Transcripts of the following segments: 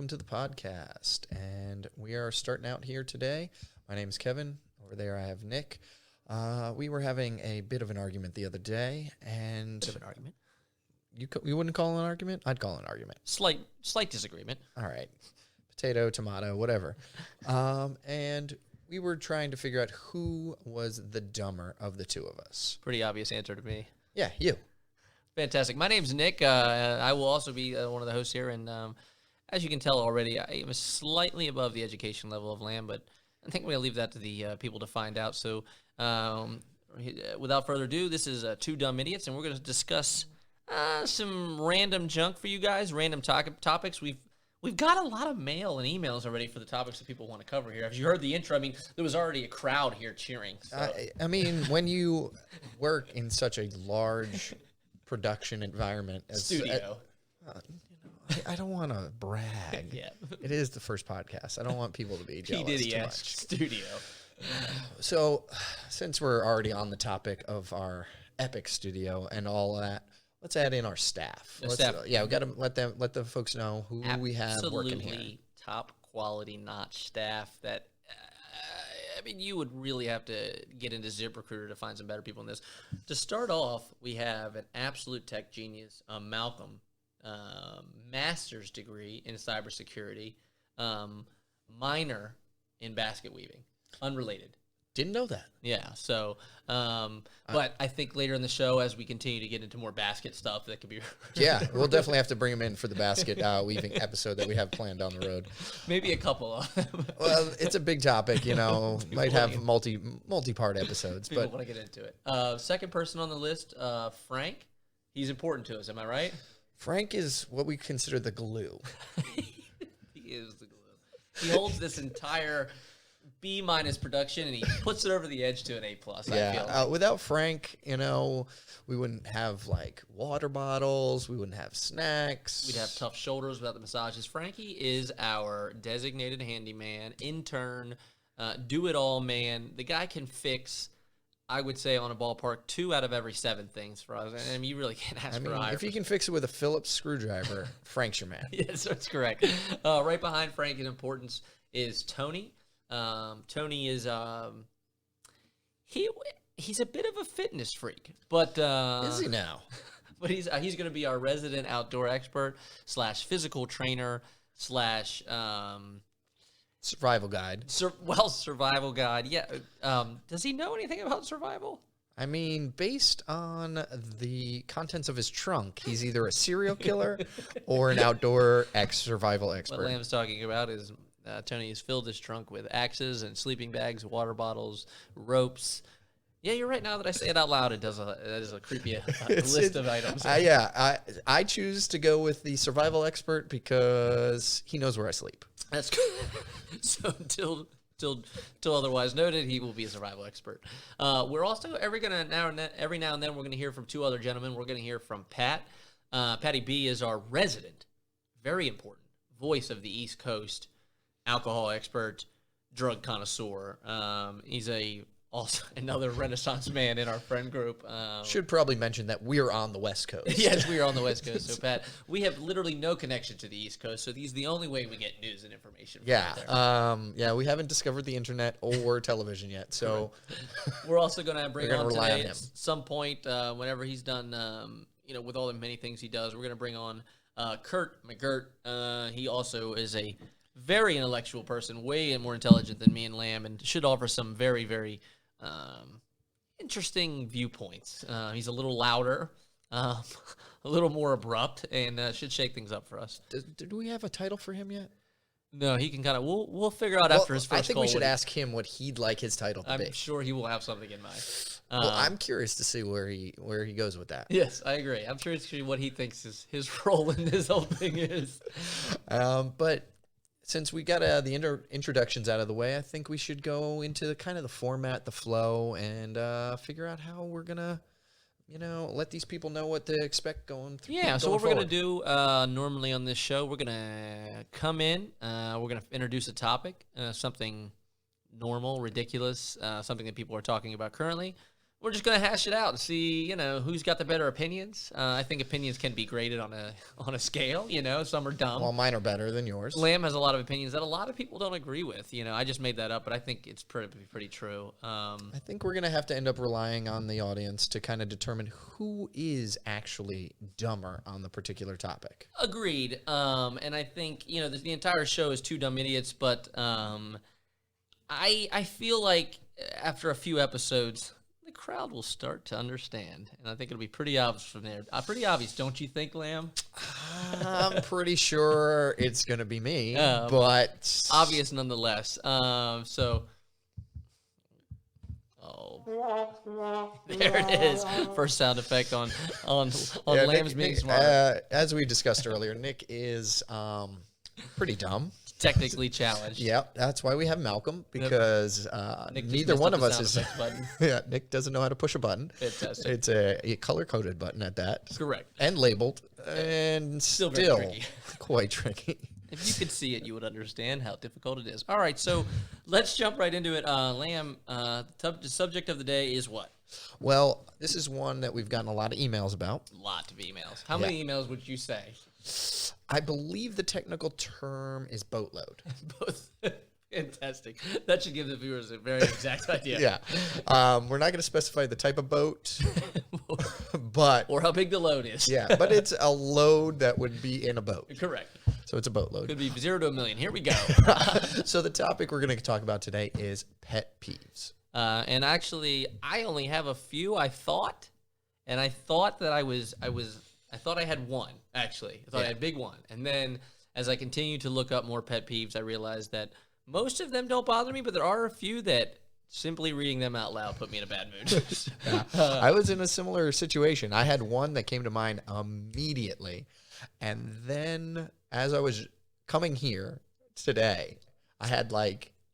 welcome to the podcast. And we are starting out here today. My name is Kevin. Over there I have Nick. We were having a bit of an argument the other day, and Bit of an argument. You wouldn't call it an argument? I'd call it an argument. Slight disagreement. All right. Potato, tomato, whatever. And we were trying to figure out who was the dumber of the two of us. Pretty obvious answer to me. Yeah, you. Fantastic. My name's Nick. I will also be one of the hosts here, and as you can tell already, I am slightly above the education level of Lamb, but I think we're going to leave that to the people to find out. So without further ado, this is Two Dumb Idiots, and we're going to discuss some random junk for you guys, random topics. We've got a lot of mail and emails already for the topics that people want to cover here. As you heard the intro, I mean, there was already a crowd here cheering. So. I mean, when you work in such a large production environment as studio. I don't want to brag. Yeah. It is the first podcast. I don't want people to be jealous too much. Studio. So, since we're already on the topic of our epic studio and all that, let's add in our staff. We got to let the folks know who we have working here. Absolutely top quality notch staff that I mean, you would really have to get into ZipRecruiter to find some better people in this. To start off, we have an absolute tech genius, Malcolm, master's degree in cybersecurity, minor in basket weaving, unrelated. Didn't know that. Yeah, so, but I think later in the show, as we continue to get into more basket stuff, that could be... Yeah, we'll definitely have to bring him in for the basket weaving episode that we have planned down the road. Maybe a couple of them. Well, it's a big topic, you know, might have multi-part episodes. People but want to get into it. Second person on the list, Frank. He's important to us, am I right? Frank is what we consider the glue. He is the glue. He holds this entire... B- production, and he puts it over the edge to an A+. Yeah, I feel without Frank, you know, we wouldn't have like water bottles, we wouldn't have snacks. We'd have tough shoulders without the massages. Frankie is our designated handyman, intern, do-it-all man. The guy can fix, I would say, on a ballpark, 2 out of every 7 things for us. I mean, you really can't ask for higher. If you can fix it with a Phillips screwdriver, Frank's your man. Yes, that's correct. Right behind Frank in importance is Tony. Tony is he's a bit of a fitness freak, but is he now? But he's going to be our resident outdoor expert / physical trainer / survival guide. Survival guide. Yeah. Does he know anything about survival? I mean, based on the contents of his trunk, he's either a serial killer or an outdoor survival expert. What Lamb's talking about is. Tony has filled his trunk with axes and sleeping bags, water bottles, ropes. Yeah, you're right. Now that I say it out loud, that is a creepy list of items. I choose to go with the survival expert because he knows where I sleep. That's good. So until otherwise noted, he will be a survival expert. We're also every now and then we're going to hear from 2 other gentlemen. We're going to hear from Pat. Patty B is our resident, very important voice of the East Coast. Alcohol expert, drug connoisseur. He's also another Renaissance man in our friend group. Should probably mention that we're on the West Coast. Yes, we are on the West Coast. So, Pat, we have literally no connection to the East Coast, so he's the only way we get news and information. Yeah, we haven't discovered the internet or television yet, so we're also going to bring on today at some point whenever he's done. With all the many things he does, we're going to bring on Curt. He also is a very intellectual person, way more intelligent than me and Lamb, and should offer some very, very interesting viewpoints. He's a little louder, a little more abrupt, and should shake things up for us. Did we have a title for him yet? No, he can kind of. We'll figure out after his first. I think we should ask him what he'd like his title to be. I'm sure he will have something in mind. Well, I'm curious to see where he goes with that. Yes, I agree. I'm curious to see what he thinks his role in this whole thing is. But since we got the introductions out of the way, I think we should go into kind of the format, the flow, and figure out how we're going to, let these people know what to expect going through. Yeah, so what we're going to do normally on this show, we're going to come in, we're going to introduce a topic, something normal, ridiculous, something that people are talking about currently. We're just gonna hash it out and see, who's got the better opinions. I think opinions can be graded on a scale. Some are dumb. Well, mine are better than yours. Lamb has a lot of opinions that a lot of people don't agree with. I just made that up, but I think it's pretty true. I think we're gonna have to end up relying on the audience to kind of determine who is actually dumber on the particular topic. Agreed. And I think the entire show is two dumb idiots, but I feel like after a few episodes, the crowd will start to understand, and I think it'll be pretty obvious from there. Pretty obvious, don't you think, Lamb? I'm pretty sure it's going to be me, but... Obvious nonetheless. There it is. First sound effect on Lamb's being smart. As we discussed earlier, Nick is pretty dumb. Technically challenged. Yep, that's why we have Malcolm, because neither one of us is. Yeah, Nick doesn't know how to push a button. Fantastic. It's a color-coded button at that. Correct. And labeled, and still tricky. Quite tricky. If you could see it, you would understand how difficult it is. All right, so let's jump right into it. Lamb, the subject of the day is what? Well, this is one that we've gotten a lot of emails about. Lots of emails. How many emails would you say? I believe the technical term is boatload. Both. Fantastic. That should give the viewers a very exact idea. Yeah. We're not going to specify the type of boat, but... Or how big the load is. Yeah, but it's a load that would be in a boat. Correct. So it's a boatload. Could be 0 to 1,000,000. Here we go. So the topic we're going to talk about today is pet peeves. And actually, I only have a few, I thought. And I thought that I thought I had one, actually. I thought I had a big one. And then as I continued to look up more pet peeves, I realized that most of them don't bother me, but there are a few that simply reading them out loud put me in a bad mood. I was in a similar situation. I had one that came to mind immediately. And then as I was coming here today, I had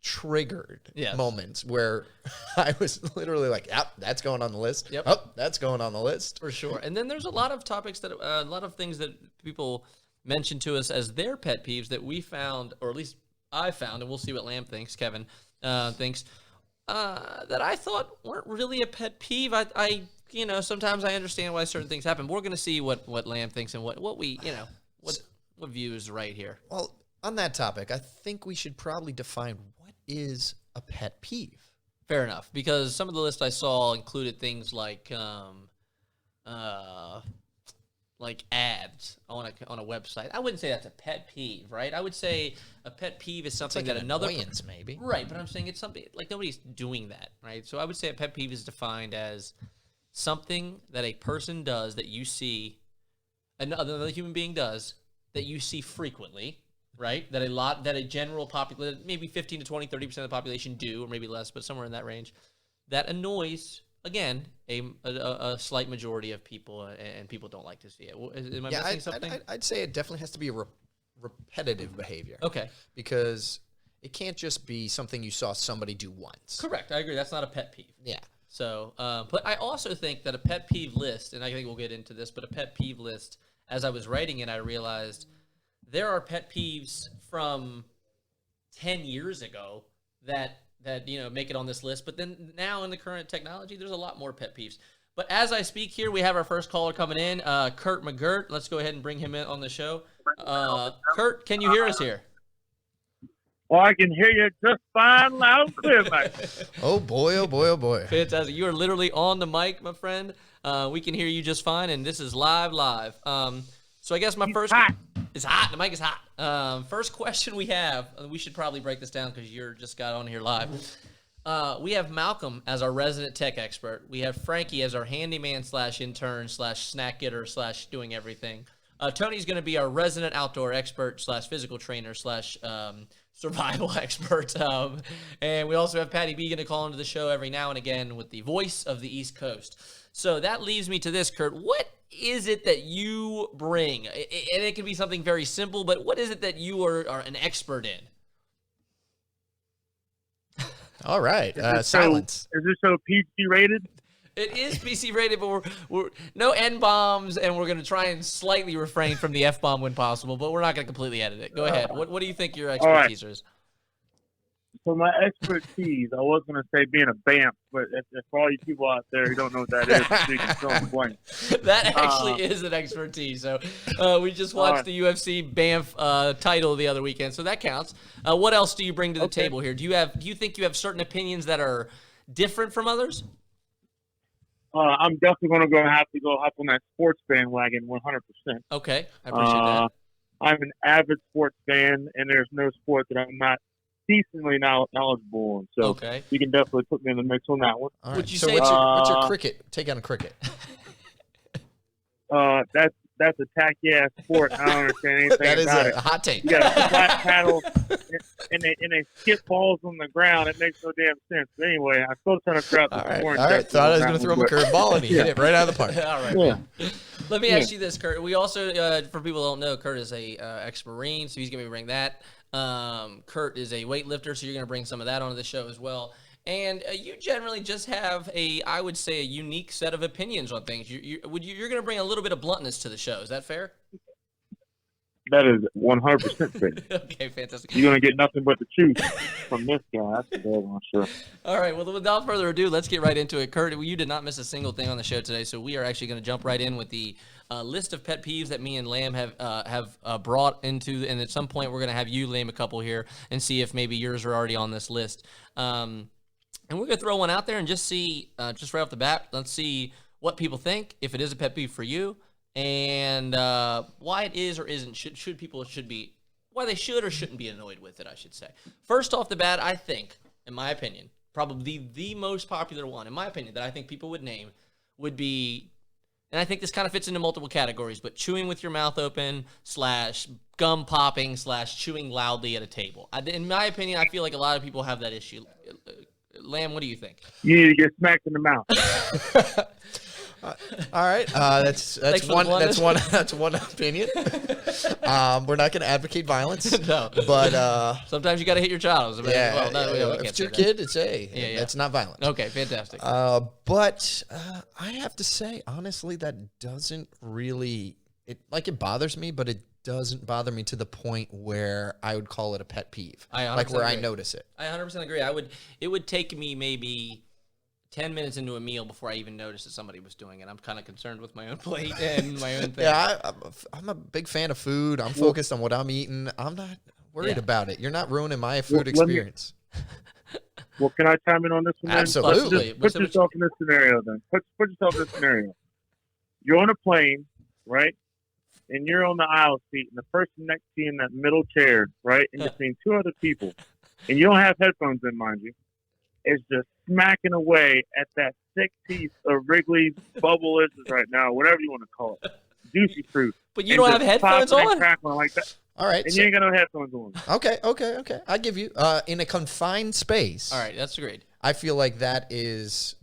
triggered moments where I was literally like, yep, that's going on the list. Yep. Oh, that's going on the list. For sure. And then there's a lot of topics that, a lot of things that people mention to us as their pet peeves that we found, or at least I found, and we'll see what Lamb thinks, Kevin thinks, that I thought weren't really a pet peeve. I sometimes I understand why certain things happen, but we're going to see what Lamb thinks and what we, what view is right here. Well, on that topic, I think we should probably define what is a pet peeve. Fair enough, because some of the list I saw included things like ads on a website. I wouldn't say that's a pet peeve, right? I would say a pet peeve is something that another annoyance, maybe. Right, but I'm saying it's something like nobody's doing that, right? So I would say a pet peeve is defined as something that a person does that you see, another human being does that you see frequently. Right, that a general population, maybe 15 to 20, 30% of the population do, or maybe less, but somewhere in that range, that annoys, again, a slight majority of people, and people don't like to see it. Am I missing something? I'd say it definitely has to be a repetitive behavior. Okay. Because it can't just be something you saw somebody do once. Correct. I agree. That's not a pet peeve. Yeah. So, but I also think that a pet peeve list, and I think we'll get into this, but a pet peeve list, as I was writing it, I realized there are pet peeves from 10 years ago that make it on this list, but then now in the current technology, there's a lot more pet peeves. But as I speak here, we have our first caller coming in, Curt McGirt. Let's go ahead and bring him in on the show. Curt, can you hear us here? Well, I can hear you just fine, loud and clear, mate. Oh boy, oh boy, oh boy. Fantastic. You are literally on the mic, my friend. We can hear you just fine, and this is live. So I guess my first... It's hot. The mic is hot. First question we have, we should probably break this down because you're just got on here live. We have Malcolm as our resident tech expert. We have Frankie as our handyman / intern / snack getter / doing everything. Tony's going to be our resident outdoor expert / physical trainer / survival expert. And we also have Patty B going to call into the show every now and again with the voice of the East Coast. So that leaves me to this, Curt. What is it that you bring? And it can be something very simple, but what is it that you are an expert in? All right. Silence. Is this show PG rated? It is PC rated, but we're no N-bombs, and we're going to try and slightly refrain from the F-bomb when possible, but we're not going to completely edit it. Go ahead. What do you think your expertise is? So my expertise, I was going to say being a BAMF, but if for all you people out there who don't know what that is, so you can fill in the blank. That actually is an expertise. So we just watched right. the UFC BAMF title the other weekend, so that counts. What else do you bring to the table here? Do you think you have certain opinions that are different from others? I'm definitely going to have to go hop on that sports bandwagon 100%. Okay, I appreciate that. I'm an avid sports fan, and there's no sport that I'm not decently knowledgeable on. So okay. you can definitely put me in the mix on that one. All right. Would you So say what's your cricket? Take on cricket. That's a tacky ass sport. I don't understand anything That is about a it. hot take. You got a flat paddle, and they skip balls on the ground. It makes no damn sense. But anyway, I'm still trying to figure out the All right. Thought I was going to throw him a curveball, and he hit it right out of the park. All right. Yeah. Let me ask you this, Curt. We also, for people who don't know, Curt is a ex-Marine, so he's going to bring that. Curt is a weightlifter, so you're going to bring some of that onto the show as well. And you generally just have I would say, a unique set of opinions on things. You're going to bring a little bit of bluntness to the show. Is that fair? That is 100% fair. Okay, fantastic. You're going to get nothing but the truth from this guy. That's for damn sure. All right, well, without further ado, let's get right into it. Curt, you did not miss a single thing on the show today, so we are actually going to jump right in with the list of pet peeves that me and Lamb have brought into, and at some point we're going to have you name a couple here and see if maybe yours are already on this list. And we're going to throw one out there and just see, just right off the bat, let's see what people think, if it is a pet peeve for you, and why it is or isn't, why they should or shouldn't be annoyed with it, I should say. First off the bat, I think, in my opinion, probably the most popular one, in my opinion, that I think people would name would be, and I think this kind of fits into multiple categories, but chewing with your mouth open / gum popping / chewing loudly at a table. In my opinion, I feel like a lot of people have that issue. Lamb, what do you think? You need to get smacked in the mouth. All right, that's one opinion. We're not going to advocate violence. No, but sometimes you got to hit your child. Yeah, we if it's your kid, it's it's not violent. Okay, fantastic. But I have to say, honestly, that doesn't really it bothers me, but it doesn't bother me to the point where I would call it a pet peeve. Like where agree. I notice it. I 100% agree. It would take me maybe 10 minutes into a meal before I even noticed that somebody was doing it. I'm kind of concerned with my own plate and my own thing. Yeah, I'm a big fan of food. I'm focused on what I'm eating. I'm not worried about it. You're not ruining my food experience. Well, can I chime in on this one? Absolutely. Put yourself in this scenario then. Put yourself in this scenario. You're on a plane, right? And you're on the aisle seat, and the person next to you in that middle chair, right, in between two other people, and you don't have headphones in, mind you, is just smacking away at that thick piece of Wrigley's Bubblicious right now, whatever you want to call it, juicy fruit. But you don't have headphones on? Like that. All right. And you ain't got no headphones on. Okay. I give you in a confined space. All right, that's great. I feel like that is,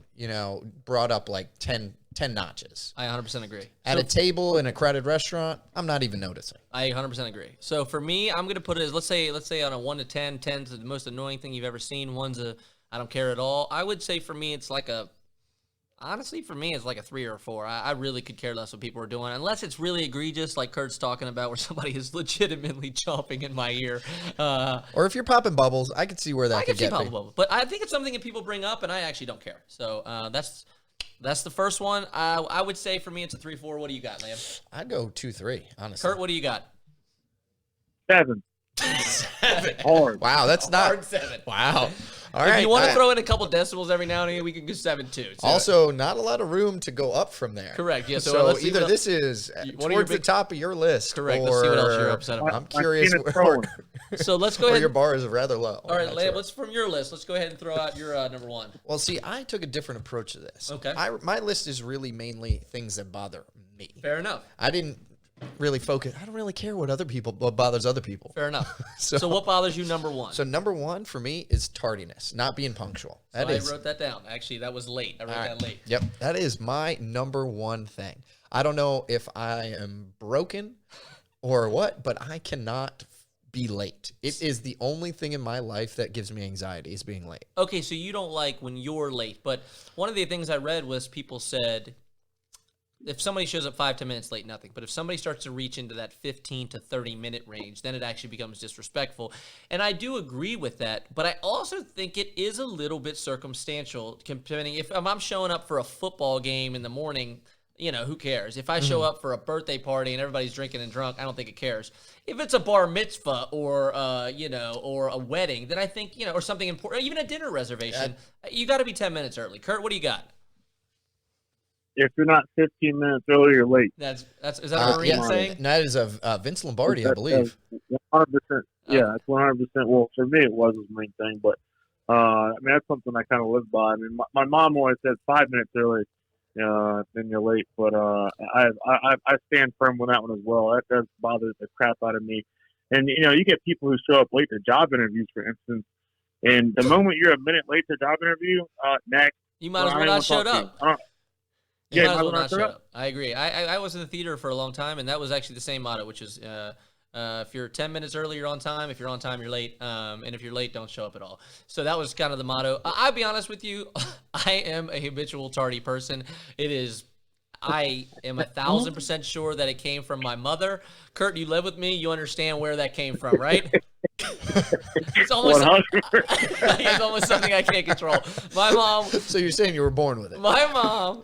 brought up like 10 notches. I 100% agree. At a table in a crowded restaurant, I'm not even noticing. I 100% agree. So for me, I'm going to put it as, let's say on a 1 to 10, 10's the most annoying thing you've ever seen. 1's I don't care at all. I would say for me, it's like honestly, for me, it's like a 3 or a 4. I really could care less what people are doing, unless it's really egregious, like Curt's talking about, where somebody is legitimately chomping in my ear. Or if you're popping bubbles, I could see where that could get me. Bubbles. But I think it's something that people bring up, and I actually don't care. So that's the first one. I would say for me, it's a 3-4. What do you got, Liam? I'd go 2-3, honestly. Curt, what do you got? 7. 7. Hard. Wow, that's not hard 7. Wow. All if right. you want to throw in a couple decibels every now and again, we can go 7 too. So. Also, not a lot of room to go up from there. Correct. Yeah. So let's either this is towards the top of your list. Correct. Or let's see what else you're upset about. I'm curious. So let's go ahead. Your bar is rather low. All right, Lamb, let's from your list. Let's go ahead and throw out your number 1. Well, see, I took a different approach to this. Okay. My list is really mainly things that bother me. Fair enough. I didn't really focus. I don't really care what bothers other people. Fair enough. So what bothers you, number 1? So number 1 for me is tardiness, not being punctual. I wrote that down. Actually, that was late. I wrote that late. Yep, that is my number 1 thing. I don't know if I am broken or what, but I cannot be late. It is the only thing in my life that gives me anxiety is being late. Okay, so you don't like when you're late, but one of the things I read was people said if somebody shows up 5-10 minutes late, nothing. But if somebody starts to reach into that 15 to 30-minute range, then it actually becomes disrespectful. And I do agree with that, but I also think it is a little bit circumstantial. Depending if I'm showing up for a football game in the morning, who cares? If I show up for a birthday party and everybody's drinking and drunk, I don't think it cares. If it's a bar mitzvah or or a wedding, then I think or something important, or even a dinner reservation, you got to be 10 minutes early. Kurt, what do you got? If you're not 15 minutes early, you're late. Is that a Marine saying? That is a Vince Lombardi, I believe. 100%. Yeah, it's 100%. Well, for me, it was a Marine thing, but that's something I kind of live by. I mean, my mom always says 5 minutes early, then you're late. But I stand firm with that one as well. That does bother the crap out of me. And you get people who show up late to job interviews, for instance, and the moment you're a minute late to job interview, next. You might as well not showed up. You might as well not show up. I agree. I was in the theater for a long time, and that was actually the same motto, which is if you're 10 minutes early, you're on time. If you're on time, you're late. And if you're late, don't show up at all. So that was kind of the motto. I'll be honest with you. I am a habitual tardy person. I am 1,000% sure that it came from my mother. Kurt, you live with me. You understand where that came from, right? It's almost something I can't control. My mom. So you're saying you were born with it? My mom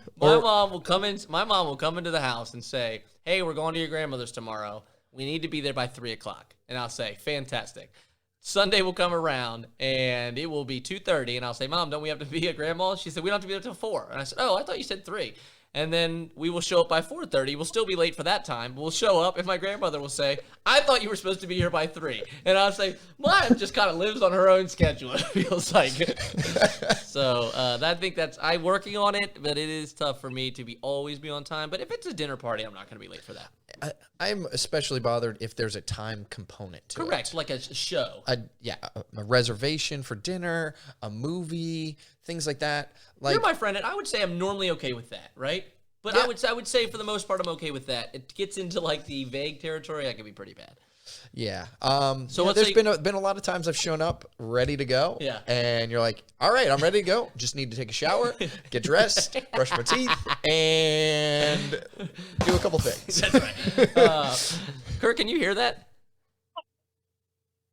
will come in. My mom will come into the house and say, "Hey, we're going to your grandmother's tomorrow. We need to be there by 3:00." And I'll say, "Fantastic." Sunday will come around and it will be 2:30, and I'll say, "Mom, don't we have to be at grandma's?" She said, "We don't have to be there till 4." And I said, "Oh, I thought you said 3." And then we will show up by 4:30. We'll still be late for that time. We'll show up, and my grandmother will say, "I thought you were supposed to be here by 3." And I'll say, "Mom just kind of lives on her own schedule," it feels like. So I think I'm working on it, but it is tough for me to always be on time. But if it's a dinner party, I'm not going to be late for that. I'm especially bothered if there's a time component to it. Correct, like a show. A reservation for dinner, a movie, things like that. Like, you're my friend, and I would say I'm normally okay with that, right? But yeah. I would say for the most part I'm okay with that. It gets into like the vague territory. That can be pretty bad. Yeah. So there's been a lot of times I've shown up ready to go. Yeah. And you're like, "All right, I'm ready to go. Just need to take a shower, get dressed, brush my teeth, and do a couple things." That's right. Kurt, can you hear that?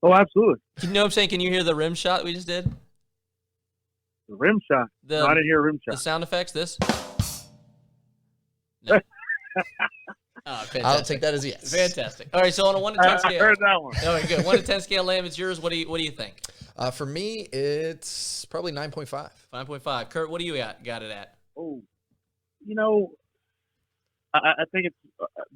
Oh, absolutely. You know what I'm saying? Can you hear the rim shot we just did? The rim shot. No, I didn't hear a rim shot. The sound effects, this? No. Oh, I'll take that as a yes. Fantastic. All right, so on a 1 to 10 scale. I heard that one. All right, good. 1 to 10 scale, Lamb, it's yours. What do you think? For me, it's probably 9.5. 9.5. Kurt, what do you got it at? Oh, I think it's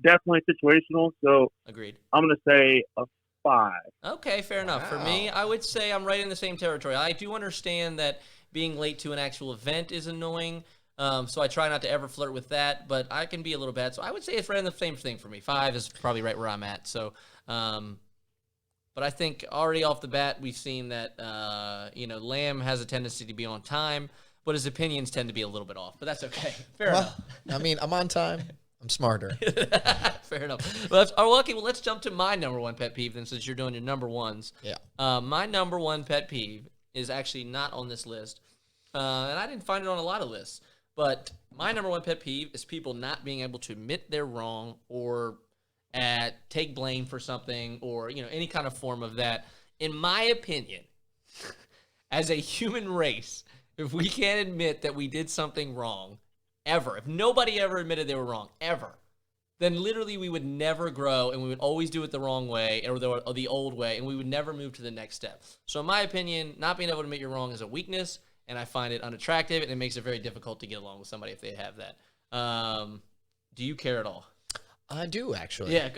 definitely situational. So agreed. I'm going to say a 5. Okay, fair enough. For me, I would say I'm right in the same territory. I do understand that being late to an actual event is annoying, so I try not to ever flirt with that, but I can be a little bad. So I would say it's right in the same thing for me. 5 is probably right where I'm at. So, but I think already off the bat, we've seen that, Lamb has a tendency to be on time, but his opinions tend to be a little bit off, but that's okay. Fair enough. I mean, I'm on time. I'm smarter. Fair enough. Well, let's jump to my number one pet peeve then, since you're doing your number ones. Yeah. My number one pet peeve is actually not on this list, and I didn't find it on a lot of lists. But my number one pet peeve is people not being able to admit they're wrong or take blame for something or any kind of form of that. In my opinion, as a human race, if we can't admit that we did something wrong, ever, if nobody ever admitted they were wrong, ever, then literally we would never grow and we would always do it the wrong way or the old way, and we would never move to the next step. So in my opinion, not being able to admit you're wrong is a weakness, and I find it unattractive, and it makes it very difficult to get along with somebody if they have that. Do you care at all? I do, actually. Yeah.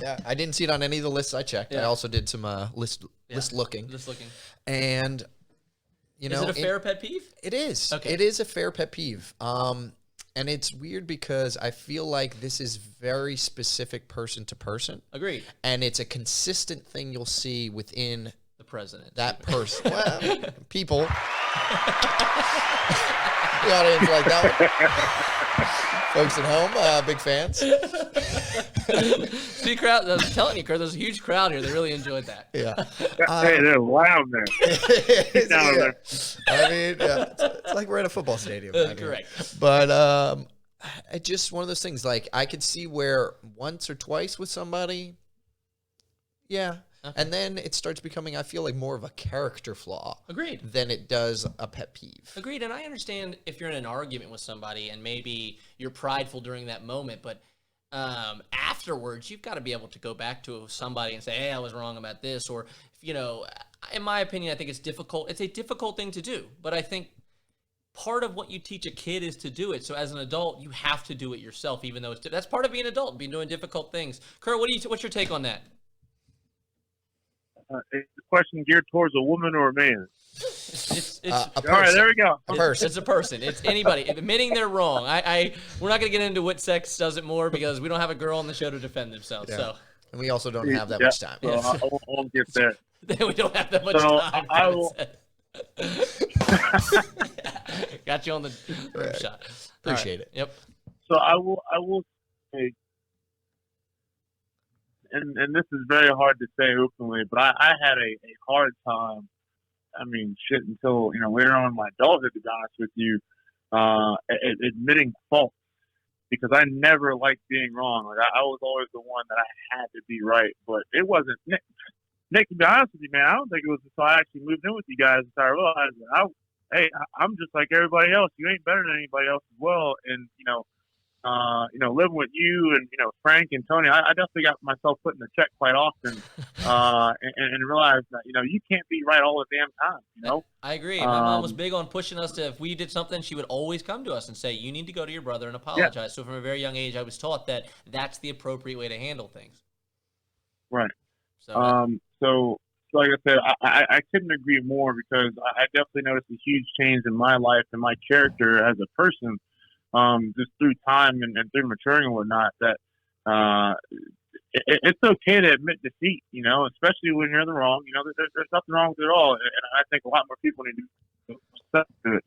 Yeah, I didn't see it on any of the lists I checked. Yeah. I also did some list looking. And, is it a fair pet peeve? It is. Okay. It is a fair pet peeve. And it's weird because I feel like this is very specific person to person. Agreed. And it's a consistent thing you'll see within the president. That person. Well, people. The audience like that one. Folks at home, big fans. See, crowd. I was telling you, Kurt, there's a huge crowd here. They really enjoyed that. Yeah. Hey, they're loud there. Yeah. I mean, yeah, it's like we're at a football stadium. Correct. But it's just one of those things. Like, I could see where once or twice with somebody, yeah. Okay. And then it starts becoming, I feel like, more of a character flaw. Agreed. Than it does a pet peeve. Agreed. And I understand if you're in an argument with somebody and maybe you're prideful during that moment, but afterwards, you've got to be able to go back to somebody and say, hey, I was wrong about this. Or, you know, in my opinion, I think it's difficult. It's a difficult thing to do. But I think part of what you teach a kid is to do it. So as an adult, you have to do it yourself, even though that's part of being an adult, being doing difficult things. Curt, what's your take on that? Is the question geared towards a woman or a man? It's a all right, there we go. A person. It's a person. It's anybody admitting they're wrong. We're not going to get into what sex does it more because we don't have a girl on the show to defend themselves. Yeah. So, and we also don't have that much time. So I won't get that. we don't have that much time. I will. Got you on the rim shot. Appreciate it. Yep. So I will say, and this is very hard to say openly, but I had a hard time. I mean, shit, until later on in my adulthood, to be honest with you, admitting fault, because I never liked being wrong. Like I was always the one that I had to be right, but it wasn't. Nick, to be honest with you, man, I don't think it was until I actually moved in with you guys that I realized that I'm just like everybody else. You ain't better than anybody else as well, and living with you and Frank and Tony, I definitely got myself put in the check quite often, and realized that you can't be right all the damn time. I agree. My mom was big on pushing us to, if we did something, she would always come to us and say, "You need to go to your brother and apologize." Yeah. So from a very young age, I was taught that that's the appropriate way to handle things. Right. So, So like I said, I couldn't agree more, because I definitely noticed a huge change in my life and my character as a person. Just through time and through maturing and whatnot, that it's okay to admit defeat, especially when you're in the wrong. There's nothing wrong with it at all, and I think a lot more people need to accept it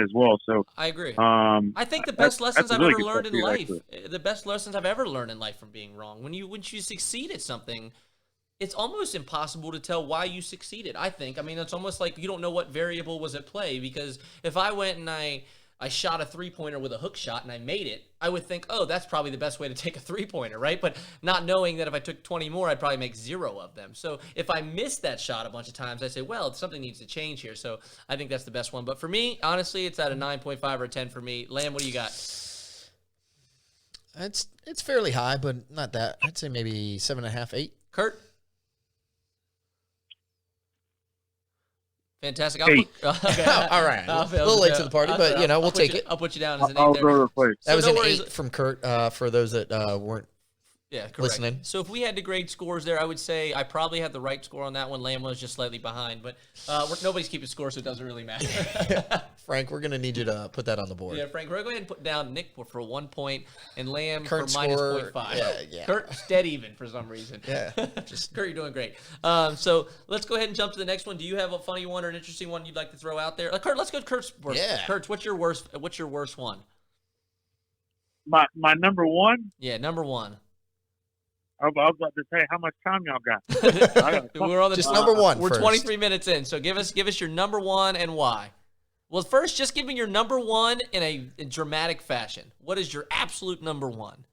as well. So I agree. I think the best lessons I've ever learned in life, the best lessons I've ever learned in life from being wrong. When you succeed at something, it's almost impossible to tell why you succeeded. I think. I mean, it's almost like you don't know what variable was at play, because if I went and I shot a three-pointer with a hook shot and I made it, I would think, oh, that's probably the best way to take a three-pointer, right? But not knowing that if I took 20 more, I'd probably make 0 of them. So if I missed that shot a bunch of times, I say, well, something needs to change here. So I think that's the best one. But for me, honestly, it's at a 9.5 or a 10 for me. Lamb, what do you got? It's fairly high, but not that. I'd say maybe 7.5, 8. Curt? Fantastic. Okay. All right. A little late to the party, but we'll take it. I'll put you down as an 8 I'll there. go to the place. That was an 8 from Curt, for those that weren't correct. listening. So if we had to grade scores there, I would say I probably had the right score on that one. Lamb was just slightly behind, but nobody's keeping score, so it doesn't really matter. Frank, we're going to need you to put that on the board. Yeah, Frank, we're going to go ahead and put down Nick for 1 point and Lamb Curt's for minus score, 0.5. Yeah. Curt's dead even for some reason. Yeah. Curt, you're doing great. So let's go ahead and jump to the next one. Do you have a funny one or an interesting one you'd like to throw out there? Curt, let's go to Curt's worst. Yeah. Curt, what's your worst one? My number one? Yeah, number one. I was about to say, how much time y'all got? We're on the just number one. We're first. 23 minutes in, so give us your number one and why. Well, first, just give me your number one in a dramatic fashion. What is your absolute number one?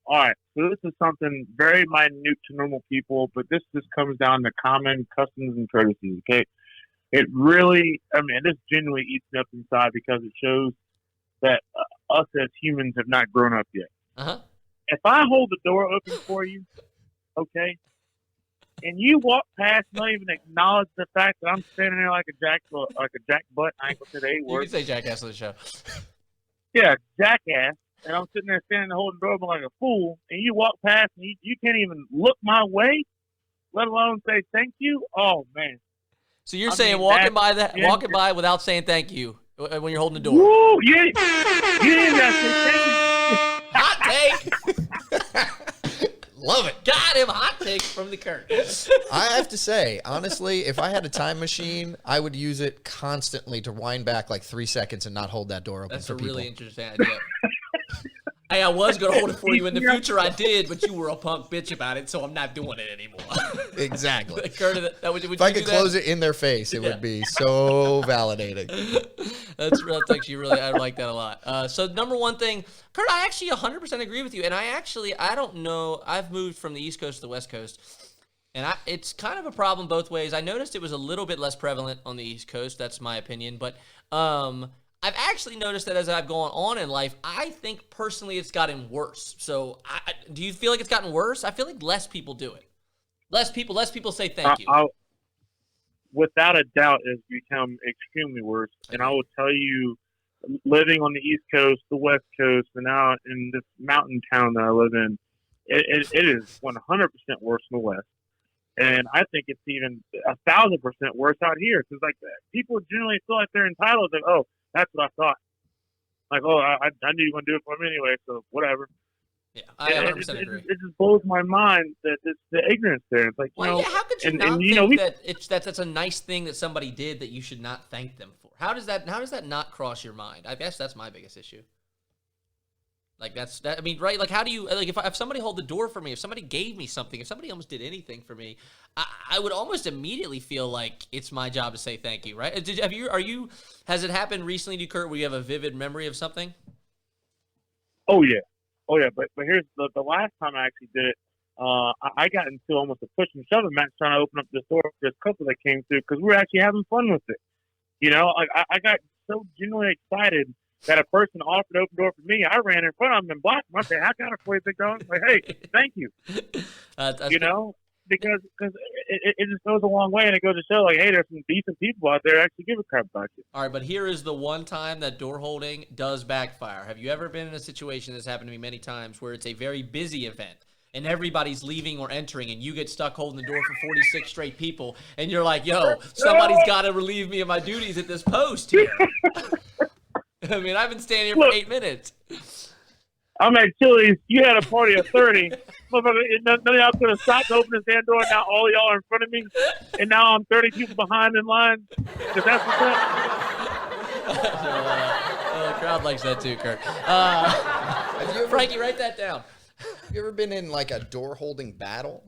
All right, so this is something very minute to normal people, but this just comes down to common customs and courtesies, okay? It really, this genuinely eats me up inside, because it shows that us as humans have not grown up yet. Uh-huh. If I hold the door open for you, okay, and you walk past, not even acknowledge the fact that I'm standing there like a jack butt, I ain't gonna say the A word. You can say jackass on the show. Yeah, jackass. And I'm sitting there standing holding the door open like a fool, and you walk past and you can't even look my way, let alone say thank you. Oh man. So you're saying walking by without saying thank you when you're holding the door. Woo! You didn't gotta say thank you. Hot take. Love it. Got him. Hot take from the Curt. I have to say, honestly, if I had a time machine, I would use it constantly to wind back like 3 seconds and not hold that door open. That's for a people. really interesting idea. Hey, I was going to hold it for you in the future. I did, but you were a punk bitch about it, so I'm not doing it anymore. Exactly. Curt, would if I could close it in their face, it would be so validating. That's actually really, I like that a lot. So number one thing, Curt, I actually 100% agree with you. And I don't know, I've moved from the East Coast to the West Coast. And it's kind of a problem both ways. I noticed it was a little bit less prevalent on the East Coast. That's my opinion. But I've actually noticed that as I've gone on in life, I think personally it's gotten worse. So do you feel like it's gotten worse? I feel like less people do it. Less people say thank you. Without a doubt, it's become extremely worse. And I will tell you, living on the East Coast, the West Coast, and now in this mountain town that I live in, it is 100% worse in the West. And I think it's even 1,000% worse out here. Because like people generally feel like they're entitled. Like, oh, that's what I thought. Like, oh, I knew you were gonna do it for me anyway, so whatever. Yeah, I 100% agree. It just blows my mind that it's the ignorance there. It's like, well, yeah, how could you not think that's a nice thing that somebody did that you should not thank them for? How does that not cross your mind? I guess that's my biggest issue. Like I mean, right? Like, how do you like if somebody hold the door for me, if somebody gave me something, if somebody almost did anything for me, I would almost immediately feel like it's my job to say thank you, right? Has it happened recently to you, Curt, where you have a vivid memory of something? Oh yeah. But here's the last time I actually did it. I got into almost a push and shove match trying to open up this door for this couple that came through because we were actually having fun with it. You know, like I got so genuinely excited that a person offered to open the door for me. I ran in front of them and blocked them. I said, "I got it for you, big dog." Like, hey, thank you. You know, because it just goes a long way, and it goes to show, like, hey, there's some decent people out there that actually give a crap about you. All right, but here is the one time that door holding does backfire. Have you ever been in a situation that's happened to me many times where it's a very busy event and everybody's leaving or entering and you get stuck holding the door for 46 straight people and you're like, yo, somebody's got to relieve me of my duties at this post here. I mean, I've been standing here for 8 minutes. I'm at Chili's. You had a party of 30. None of y'all could have stopped to open this damn door. Now all y'all are in front of me. And now I'm 30 people behind in line. Because that's what's up. The crowd likes that too, Curt. Frankie, write that down. Have you ever been in like a door holding battle?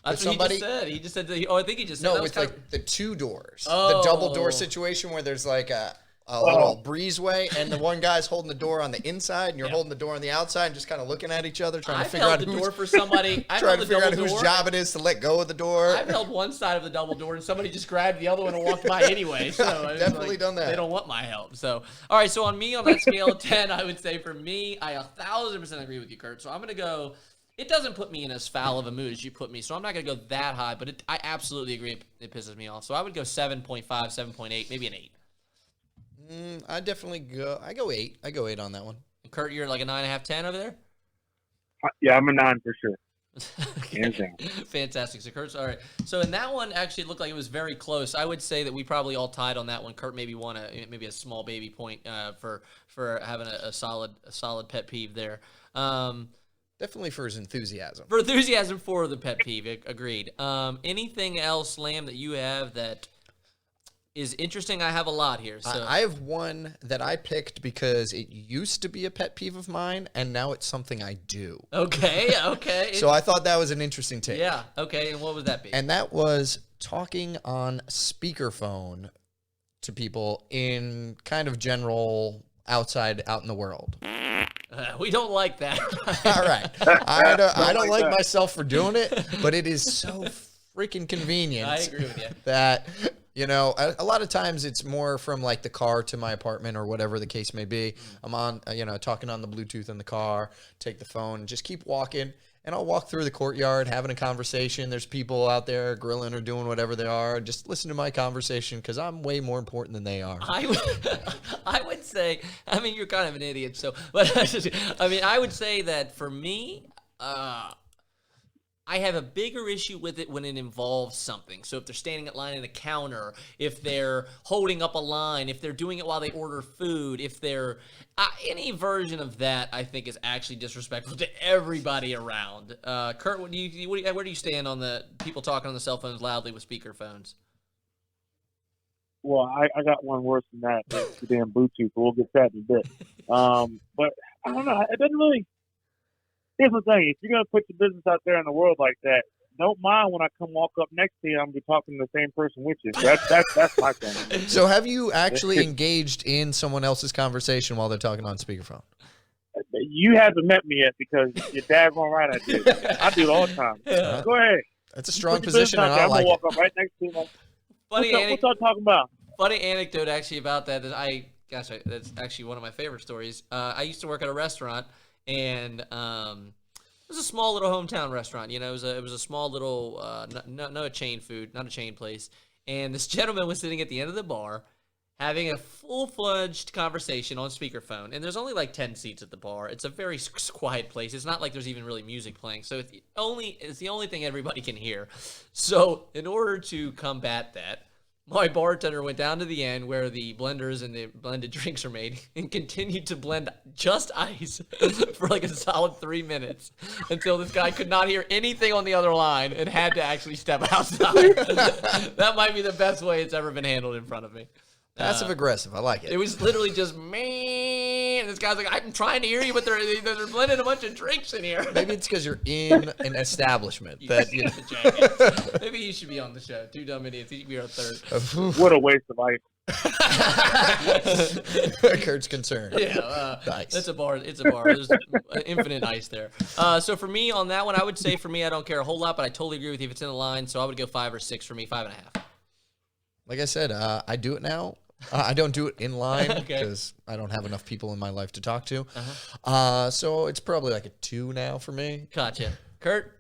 That's what he just said. He just said, I think he just said no, that it's like the two doors. Oh. The double door situation where there's like a little breezeway, and the one guy's holding the door on the inside, and you're holding the door on the outside, and just kind of looking at each other, trying to figure out whose job it is to let go of the door. I've held one side of the double door, and somebody just grabbed the other one and walked by anyway. So I've definitely done that. They don't want my help. So, all right. So on that scale of 10, I would say for me, I 1,000% agree with you, Curt. So I'm gonna go. It doesn't put me in as foul of a mood as you put me, so I'm not gonna go that high. But I absolutely agree. It pisses me off. So I would go 7.5, 7.8, maybe an 8. I definitely go. I go 8. I go 8 on that one. Curt, you're like a 9.5, 10 over there. Yeah, I'm a 9 for sure. Okay. Fantastic. So Curt's all right. So in that one, actually, it looked like it was very close. I would say that we probably all tied on that one. Curt maybe won maybe a small baby point for having a solid pet peeve there. Definitely for his enthusiasm. For enthusiasm for the pet peeve, agreed. Anything else, Lamb, that you have that is interesting? I have a lot here. So I have one that I picked because it used to be a pet peeve of mine, and now it's something I do. Okay. So I thought that was an interesting take. Yeah, okay. And what would that be? And that was talking on speakerphone to people in kind of general out in the world. We don't like that. All right. I don't like myself for doing it, but it is so freaking convenient. I agree with you. That, you know, a lot of times it's more from like the car to my apartment or whatever the case may be. I'm on, talking on the Bluetooth in the car, take the phone, and just keep walking. And I'll walk through the courtyard having a conversation. There's people out there grilling or doing whatever they are. Just listen to my conversation because I'm way more important than they are. I would say, I mean, you're kind of an idiot. So, but I mean, I would say that for me, I have a bigger issue with it when it involves something. So if they're standing at line at a counter, if they're holding up a line, if they're doing it while they order food, if they're any version of that, I think is actually disrespectful to everybody around. Curt, where do you stand on the people talking on the cell phones loudly with speaker phones? Well, I got one worse than that. The damn Bluetooth. We'll get that in a bit. But I don't know. It doesn't really. Here's the thing: if you're gonna put your business out there in the world like that, don't mind when I come walk up next to you. I'm be talking to the same person with you. That's my thing. So have you actually engaged in someone else's conversation while they're talking on speakerphone? You haven't met me yet because you're daggone right I did. I do it all the time. Go ahead. That's a strong Put your position, and business out I there. I'm like gonna walk it. up right next to you. Funny What's y'all talking about? Funny anecdote actually about that. That's actually one of my favorite stories. I used to work at a restaurant, and it was a small little hometown restaurant. You know, it was a small little not a chain place. And this gentleman was sitting at the end of the bar, having a full-fledged conversation on speakerphone. And there's only like 10 seats at the bar. It's a very quiet place. It's not like there's even really music playing. So it's the only thing everybody can hear. So in order to combat that, my bartender went down to the end where the blenders and the blended drinks are made and continued to blend just ice for like a solid 3 minutes until this guy could not hear anything on the other line and had to actually step outside. That might be the best way it's ever been handled in front of me. Passive aggressive. I like it. It was literally just me. And this guy's like, I'm trying to hear you, but they're blending a bunch of drinks in here. Maybe it's because you're in an establishment that you jackass. Maybe he should be on the show. Two dumb idiots. He should be our third. What a waste of ice. Kurt's concerned. Yeah, nice. It's a bar. There's infinite ice there. So for me on that one, I would say for me, I don't care a whole lot, but I totally agree with you if it's in the line. So I would go 5 or 6 for me, 5.5. Like I said, I do it now. I don't do it in line Okay. because I don't have enough people in my life to talk to. Uh-huh. So it's probably like a 2 now for me. Gotcha. Kurt?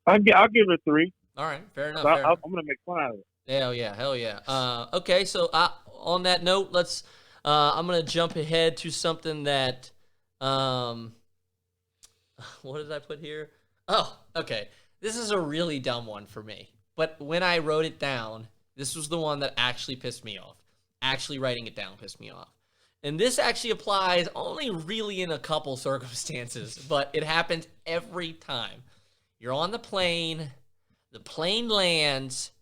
I'll give it a 3. All right, fair enough. I'm gonna make fun out of it. Hell yeah. Okay, so on that note, I'm gonna jump ahead to something that, what did I put here? Oh, okay. This is a really dumb one for me, but when I wrote it down, this was the one that actually pissed me off. Actually writing it down pissed me off. And this actually applies only really in a couple circumstances, but it happens every time. You're on the plane lands,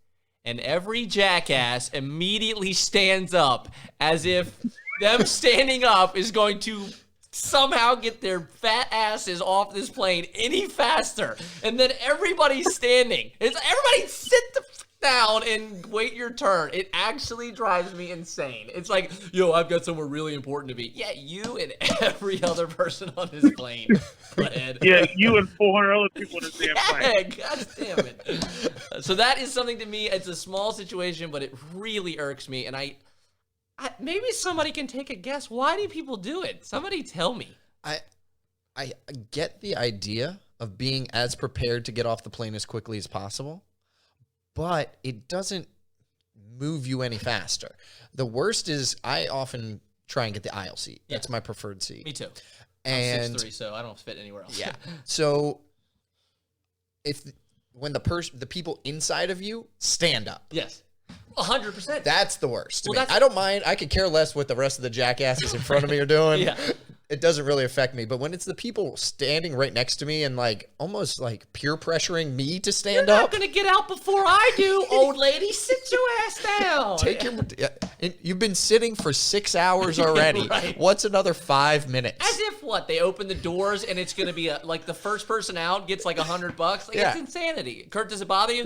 and every jackass immediately stands up as if them standing up is going to somehow get their fat asses off this plane any faster. And then everybody's standing. Everybody sit the f- down and wait your turn. It actually drives me insane. It's like, yo, I've got somewhere really important to be. Yeah, you and every other person on this plane. Butthead. Yeah, you and 400 other people in the same plane. Yeah, god damn it. So that is something to me. It's a small situation, but it really irks me. And I maybe somebody can take a guess. Why do people do it? Somebody tell me. I get the idea of being as prepared to get off the plane as quickly as possible, but it doesn't move you any faster. The worst is I often try and get the aisle seat. That's my preferred seat. Me too. And I'm 6'3", so I don't fit anywhere else. Yeah. So when the people inside of you stand up. Yes. 100%. That's the worst. To Well, me. I don't mind. I could care less what the rest of the jackasses in front of me are doing. Yeah. It doesn't really affect me. But when it's the people standing right next to me and like almost like peer pressuring me to stand You're up. not going to get out before I do, old lady. Sit your ass down. Take your. You've been sitting for 6 hours already. Right. What's another 5 minutes? As if what? They open the doors and it's going to be like the first person out gets like $100. Like Yeah. It's insanity. Kurt, does it bother you?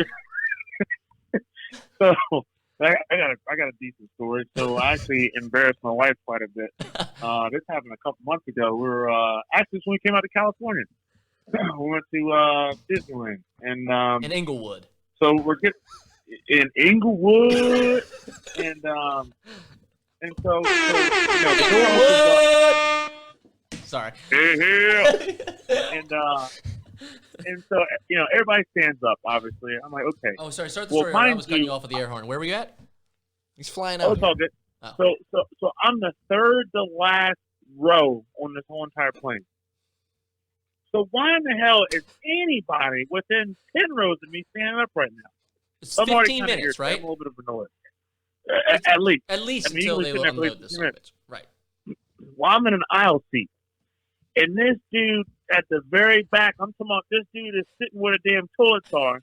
So I got a decent story. So I actually embarrassed my wife quite a bit. This happened a couple months ago. We were actually when we came out to California. We went to Disneyland and In Inglewood. so we're getting in Inglewood and so the door opens up. Sorry. Hey, and so everybody stands up. Obviously, I'm like, okay. Oh, sorry. Start the Well, story. I mind was cutting you- you off with the air horn. Where were you at? He's flying Oh, out. it's all good. Oh. So I'm the third to last row on this whole entire plane. So why in the hell is anybody within 10 rows of me standing up right now? It's I'm already 15 kinda minutes, irritated. right? I'm a little bit of a noise. At least. At least I mean, until you they can will sit there for unload the 15 minutes. sandwich. Right. Well, I'm in an aisle seat. And this dude at the very back, I'm talking about this dude is sitting where the damn toilets are,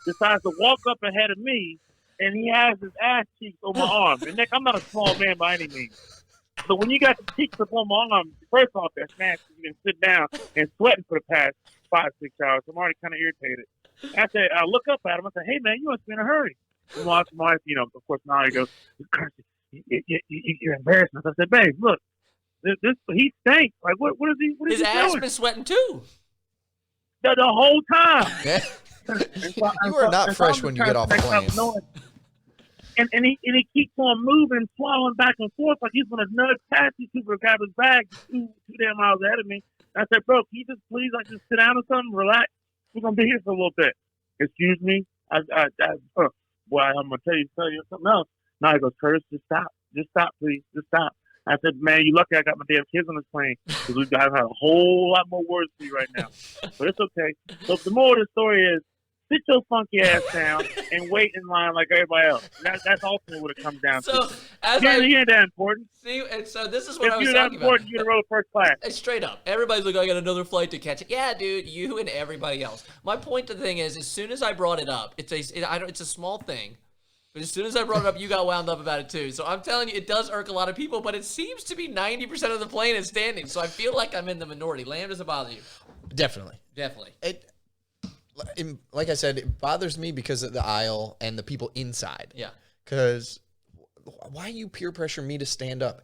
decides to walk up ahead of me, and he has his ass cheeks on my arm. And Nick, I'm not a small man by any means. So when you got the cheeks up on my arm, first off, that's nasty. You can sit down and sweating for the past 5, 6 hours. I'm already kind of irritated. I look up at him. I say, hey, man, you must be in a hurry. And my wife, of course, now he goes, you're embarrassing us. I said, babe, look, this he stinks. Like, what is he? What is His he ass doing? been sweating too. The whole time. You are not fresh when you get off a plane. And he keeps on moving, swallowing back and forth like he's gonna nudge past these people to grab his bag two damn miles ahead of me. I said, bro, can you just please just sit down or something, relax? We're gonna be here for a little bit. Excuse me. Boy, I'm gonna tell you something else. Now he goes, Curtis, just stop, please, just stop. I said, man, you lucky I got my damn kids on this plane because we've got a whole lot more words for you right now. But it's okay. So the moral of the story is, sit your funky ass down and wait in line like everybody else. That's ultimately what it comes down to. You're that important. See, and so this is what I was talking about. If you're that important, you're gonna roll first class. Straight up, everybody's like, I got another flight to catch. Yeah, dude, you and everybody else. My point to the thing is, as soon as I brought it up, it's a small thing. But as soon as I brought it up, you got wound up about it too. So I'm telling you, it does irk a lot of people, but it seems to be 90% of the plane is standing. So I feel like I'm in the minority. Lamb, does it bother you? Definitely. Like I said, it bothers me because of the aisle and the people inside. Yeah. Because why you peer pressure me to stand up?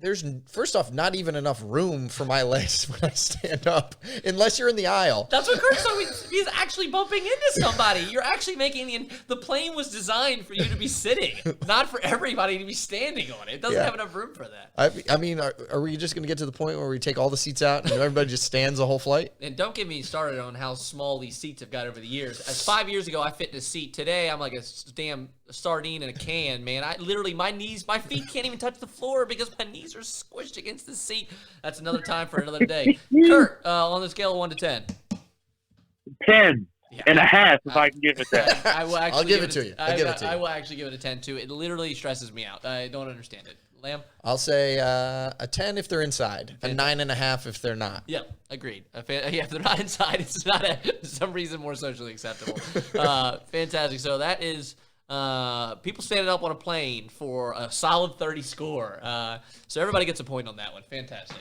There's, first off, not even enough room for my legs when I stand up, unless you're in the aisle. That's what Curt's talking about. He's actually bumping into somebody. You're actually making the plane was designed for you to be sitting, not for everybody to be standing on it. It doesn't have enough room for that. I mean, are we just going to get to the point where we take all the seats out and everybody just stands the whole flight? And don't get me started on how small these seats have got over the years. As 5 years ago, I fit in a seat. Today, I'm like a damn sardine in a can, man. I literally, my feet can't even touch the floor because my knees are squished against the seat. That's another time for another day. Kurt, on the scale of 1 to 10. 10 and a half, if I can give it that. I'll give it to you. I will actually give it a 10 too. It literally stresses me out. I don't understand it. Lamb? I'll say a 10 if they're inside, a 9.5 if they're not. Yeah, agreed. If they're not inside, it's not for some reason more socially acceptable. Fantastic. So that is people standing up on a plane for a solid 30 score. So everybody gets a point on that one. Fantastic.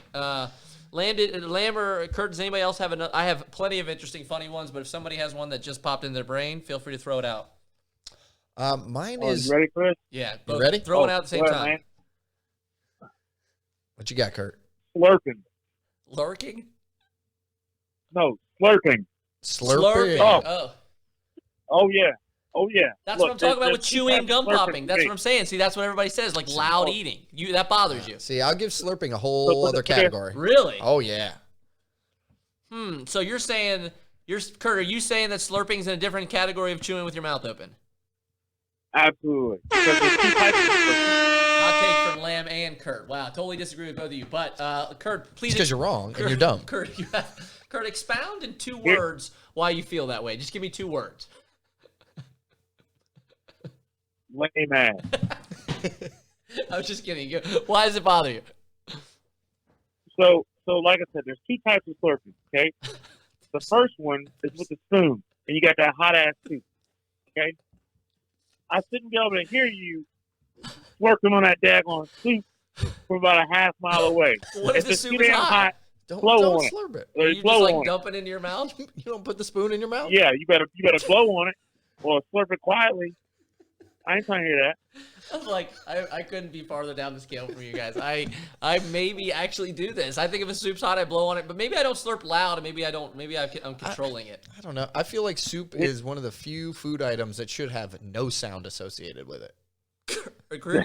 Lamb or Curt, does anybody else have another? I have plenty of interesting, funny ones, but if somebody has one that just popped in their brain, feel free to throw it out. Mine is. You ready, Chris? Yeah. You ready? Throw it out at the same time. Man. What you got, Curt? Slurping. Lurking? No, slurping. Slurping. Oh yeah. That's what I'm talking about with chewing and gum popping. That's what I'm saying. See, that's what everybody says, like loud eating. That bothers you. See, I'll give slurping a whole other category. Really? Oh, yeah. So you're saying, Curt, are you saying that slurping's in a different category of chewing with your mouth open? Absolutely. Because there's two types of slurping. Hot take from Lamb and Curt. Wow, totally disagree with both of you. But Curt, please. Because you're wrong and you're dumb. Curt, expound in 2 words why you feel that way. Just give me 2 words. Lame ass. I was just kidding. Why does it bother you? So like I said, there's 2 types of slurping, okay? The first one is with the spoon, and you got that hot ass soup, okay? I shouldn't be able to hear you slurping on that daggone soup from about a half mile away. What if the soup is hot? Don't blow on slurp it. You just dump it into your mouth? You don't put the spoon in your mouth? Yeah, you better blow on it or slurp it quietly. I ain't trying to hear that. I was like, I couldn't be farther down the scale from you guys. I maybe actually do this. I think if a soup's hot, I blow on it, but maybe I don't slurp loud, and maybe I'm controlling it. I don't know. I feel like soup is one of the few food items that should have no sound associated with it. Agree?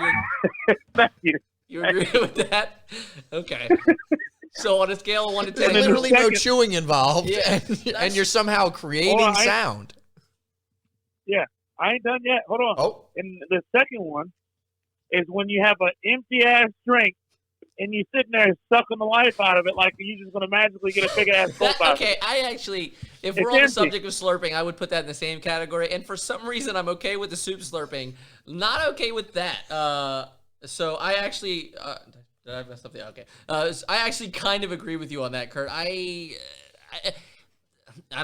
Thank you. You agree with that? Okay. So on a scale of 1 to 10, There's literally no chewing involved, Yeah, and you're somehow creating sound. Yeah. I ain't done yet. Hold on. Oh. And the second one is when you have an empty ass drink and you sitting there sucking the life out of it like you're just going to magically get a big ass gulp out of it. Okay, I actually, if we're on the subject of slurping, I would put that in the same category. And for some reason, I'm okay with the soup slurping. Not okay with that. So I actually, did I mess up the, okay. I actually kind of agree with you on that, Curt. I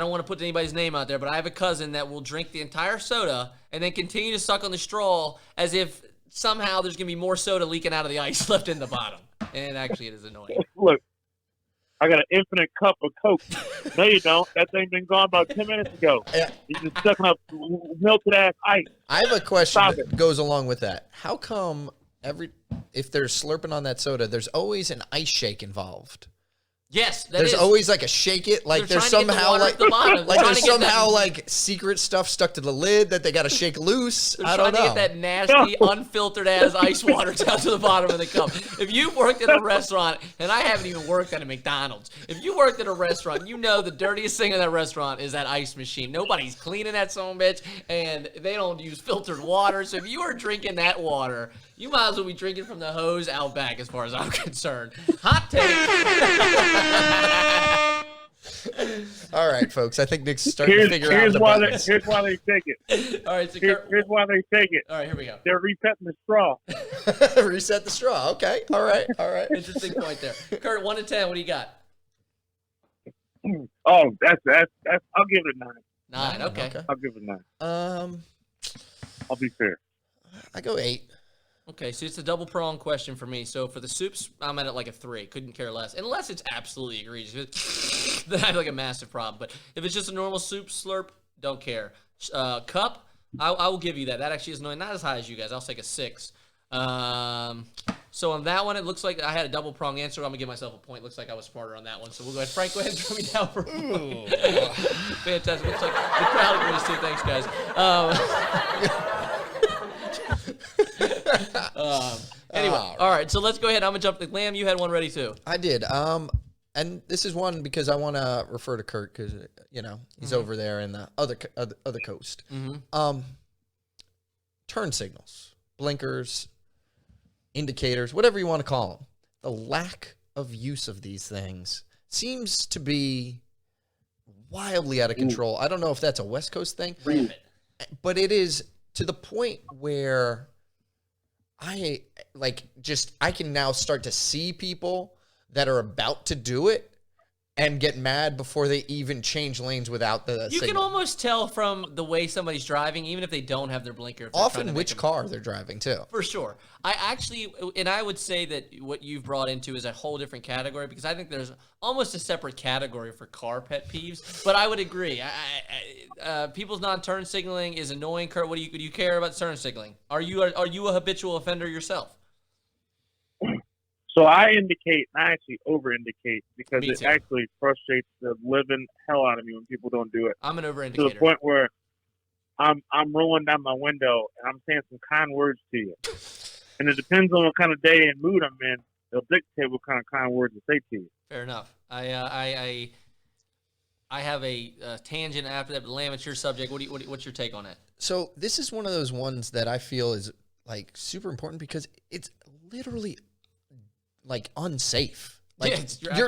don't want to put anybody's name out there, but I have a cousin that will drink the entire soda and then continue to suck on the straw as if somehow there's going to be more soda leaking out of the ice left in the bottom. And actually, it is annoying. Look, I got an infinite cup of Coke. No, you don't. That thing been gone about 10 minutes ago. Yeah. You just sucking up melted ass ice. I have a question Stop that goes along with that. How come if they're slurping on that soda, there's always an ice shake involved? Yes, there's always like a shake it, like They're there's trying to get the somehow water like at the bottom. like They're there's trying to get somehow that- like secret stuff stuck to the lid that they got to shake loose. They're I don't trying know. to get that nasty, unfiltered ass ice water down to the bottom of the cup. If you've worked at a restaurant, and I haven't even worked at a McDonald's, if you worked at a restaurant, you know the dirtiest thing in that restaurant is that ice machine. Nobody's cleaning that son of a bitch, and they don't use filtered water. So if you are drinking that water, you might as well be drinking from the hose out back, as far as I'm concerned. Hot take. All right, folks. I think Nick's starting to figure out here's the why buttons. here's why they take it. All right, so Here's why they take it. all right, here we go. They're resetting the straw. Reset the straw. Okay. All right. Interesting point there. Curt, 1 to 10, what do you got? Oh, that's. I'll give it a 9. 9. Okay. I'll give it a 9. I'll be fair. I go 8. Okay, so it's a double prong question for me. So for the soups, I'm at like a 3. Couldn't care less, unless it's absolutely egregious. Then I have like a massive problem. But if it's just a normal soup slurp, don't care. Cup, I will give you that. That actually is not as high as you guys. I'll take a 6. So on that one, it looks like I had a double prong answer. I'm gonna give myself a point. Looks like I was smarter on that one. So we'll go ahead. Frank, go ahead and throw me down for a point. Fantastic. Looks like the crowd agrees too. Thanks, guys. Anyway, all right. So let's go ahead. I'm gonna jump. Lamb, you had one ready too. I did. And this is one because I want to refer to Curt because he's over there in the other coast. Turn signals, blinkers, indicators, whatever you want to call them. The lack of use of these things seems to be wildly out of control. I don't know if that's a West Coast thing, but it is to the point where I can now start to see people that are about to do it and get mad before they even change lanes without the You signal. can almost tell from the way somebody's driving, even if they don't have their blinker. If they're trying to Often make which them- car they're driving, too. For sure. I would say that what you've brought into is a whole different category, because I think there's almost a separate category for car pet peeves. But I would agree. People's non-turn signaling is annoying. Curt, do you care about turn signaling? Are you a habitual offender yourself? So I indicate, and I actually over-indicate because Me it too. actually frustrates the living hell out of me when people don't do it. I'm an To over-indicator. the point where I'm rolling down my window and I'm saying some kind words to you. And it depends on what kind of day and mood I'm in. They'll dictate what kind of words to say to you. Fair enough. I have a tangent after that, but Lamb, it's your subject. What's your take on it? So this is one of those ones that I feel is like super important because it's literally like unsafe. Like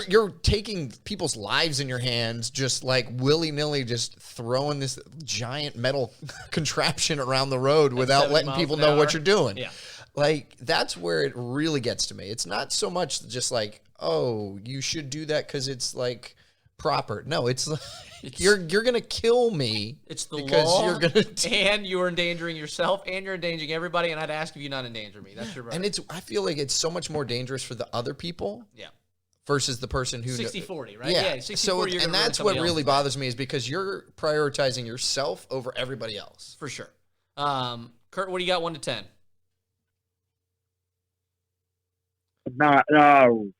you're taking people's lives in your hands, just like willy-nilly, just throwing this giant metal contraption around the road without 70 letting miles people an know hour. what you're doing. Yeah. Like that's where it really gets to me. It's not so much just like, oh, you should do that because it's like proper. No, it's like you're gonna kill me. It's the because law, you're gonna and you're endangering yourself, and you're endangering everybody. And I'd ask if you not endanger me. That's your right. and I feel like it's so much more dangerous for the other people. Yeah. Versus the person who 60-40, right? Yeah. 60-40, So you're gonna and ruin that's somebody what really else's bothers me is because you're prioritizing yourself over everybody else. for sure. Curt, what do you got? 1 to 10. Not 8.5.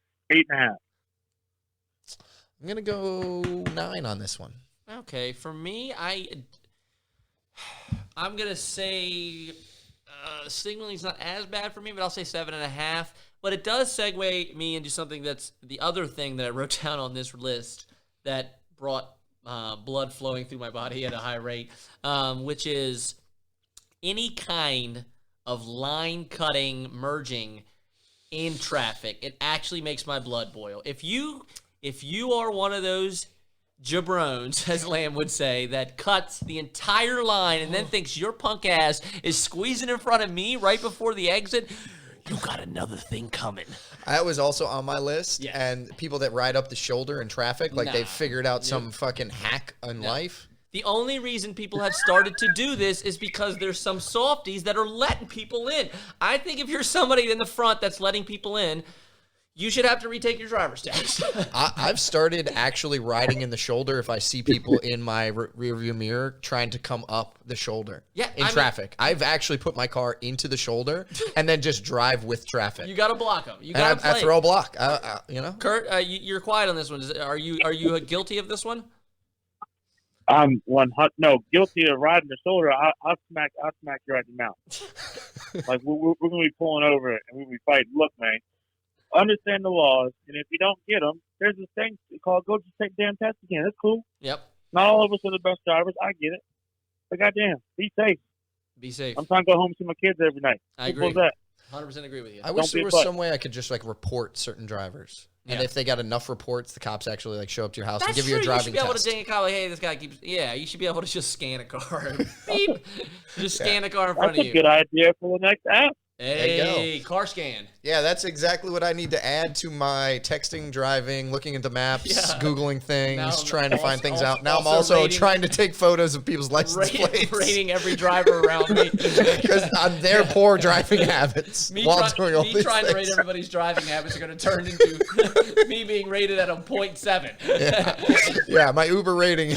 I'm gonna go 9 on this one. Okay, for me, I'm gonna say signaling's not as bad for me, but I'll say 7.5. But it does segue me into something that's the other thing that I wrote down on this list that brought blood flowing through my body at a high rate, which is any kind of line cutting, merging in traffic. It actually makes my blood boil. If you are one of those jabrones, as Lamb would say, that cuts the entire line and then thinks your punk ass is squeezing in front of me right before the exit, you got another thing coming. That was also on my list. Yes. And people that ride up the shoulder in traffic, like they've figured out some fucking hack in life. The only reason people have started to do this is because there's some softies that are letting people in. I think if you're somebody in the front that's letting people in, You should have to retake your driver's test. I've started actually riding in the shoulder if I see people in my rearview mirror trying to come up the shoulder in traffic. I've actually put my car into the shoulder and then just drive with traffic. You got to block them. You got to I throw a block. Kurt, you're quiet on this one. Are you guilty of this one? I'm guilty of riding the shoulder. I'll smack you right in the mouth. Like we're gonna be pulling over it and we'll be fighting. Look, man. Understand the laws, and if you don't get them, there's this thing called go just take the damn test again. That's cool. Yep. Not all of us are the best drivers. I get it. But goddamn, be safe. Be safe. I'm trying to go home and see my kids every night. I agree. That? 100% agree with you. I wish there was some way I could just like report certain drivers. And if they got enough reports, the cops actually like show up to your house and give you a driving test. You should be able to ding a cop like, hey, this guy keeps. Yeah, you should be able to just scan a car. Beep. Just scan a car in front of you. That's a good idea for the next app. Hey, car scan. Yeah, that's exactly what I need to add to my texting, driving, looking at the maps, Googling things, trying to find things out. Now I'm also trying to take photos of people's license plates. Rating every driver around me. Because on their poor driving habits while doing all these things. Trying to rate everybody's driving habits are going to turn into me being rated at a 0.7. Yeah, my Uber rating,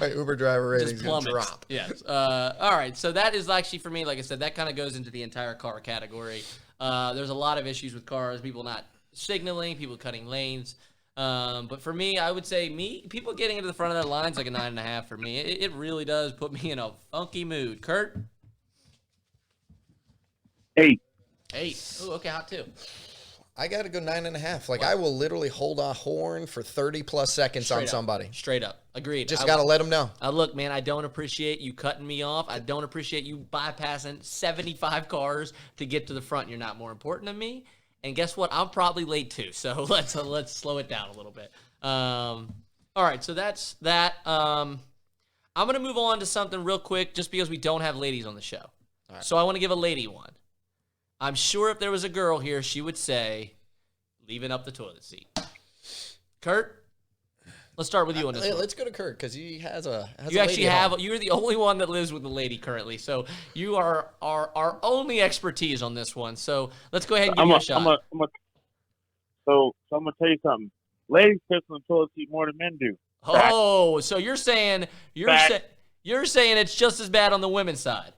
my Uber driver rating is going to drop. Yes. All right, so that is actually, for me, like I said, that kind of goes into the entire car category. There's a lot of issues with cars, people not signaling, people cutting lanes. But for me, I would say people getting into the front of that line is like a 9.5 for me. It really does put me in a funky mood. Kurt? 8. 8. Ooh, okay, hot too. I got to go 9.5. Like, I will literally hold a horn for 30 plus seconds on somebody. Straight up. Agreed. Just got to let them know. Look, man, I don't appreciate you cutting me off. I don't appreciate you bypassing 75 cars to get to the front. You're not more important than me. And guess what? I'm probably late too. So let's slow it down a little bit. All right, so that's that. I'm going to move on to something real quick just because we don't have ladies on the show. Right. So I want to give a lady one. I'm sure if there was a girl here, she would say, leaving up the toilet seat. Kurt, let's start with you on this one. Let's go to Kurt because he has a You actually have. You're the only one that lives with a lady currently, so you are our only expertise on this one. So let's go ahead and give you a shot. So I'm gonna tell you something. Ladies piss on the toilet seat more than men do. Oh, so you're saying it's just as bad on the women's side.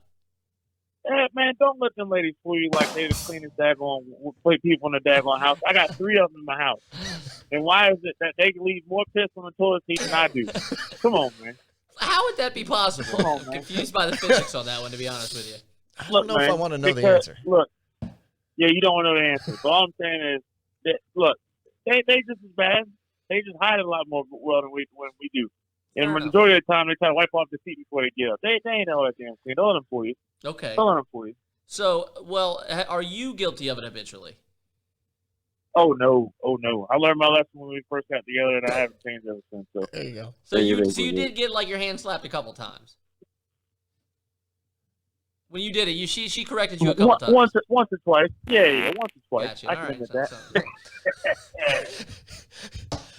Man, don't let them ladies fool you like they're the cleanest daggone people in the daggone house. I got 3 of them in my house. And why is it that they can leave more piss on the toilet seat than I do? Come on, man. How would that be possible? Come on, I'm man. confused by the physics on that one, to be honest with you. I don't know if I want to know the answer. Look, yeah, you don't want to know the answer. But all I'm saying is, that, look, they just as bad. They just hide it a lot more well than we do. And the majority of the time, they try to wipe off the seat before they get up. They ain't all that damn clean. They'll let them for you. Okay. They'll let them for you. So, well, are you guilty of it habitually? Oh, no. I learned my lesson when we first got together, and I haven't changed ever since. So there you go. So you did get, like, your hand slapped a couple times? When you did it, she corrected you a couple times? Once or twice. Yeah, once or twice. Gotcha. I can admit that.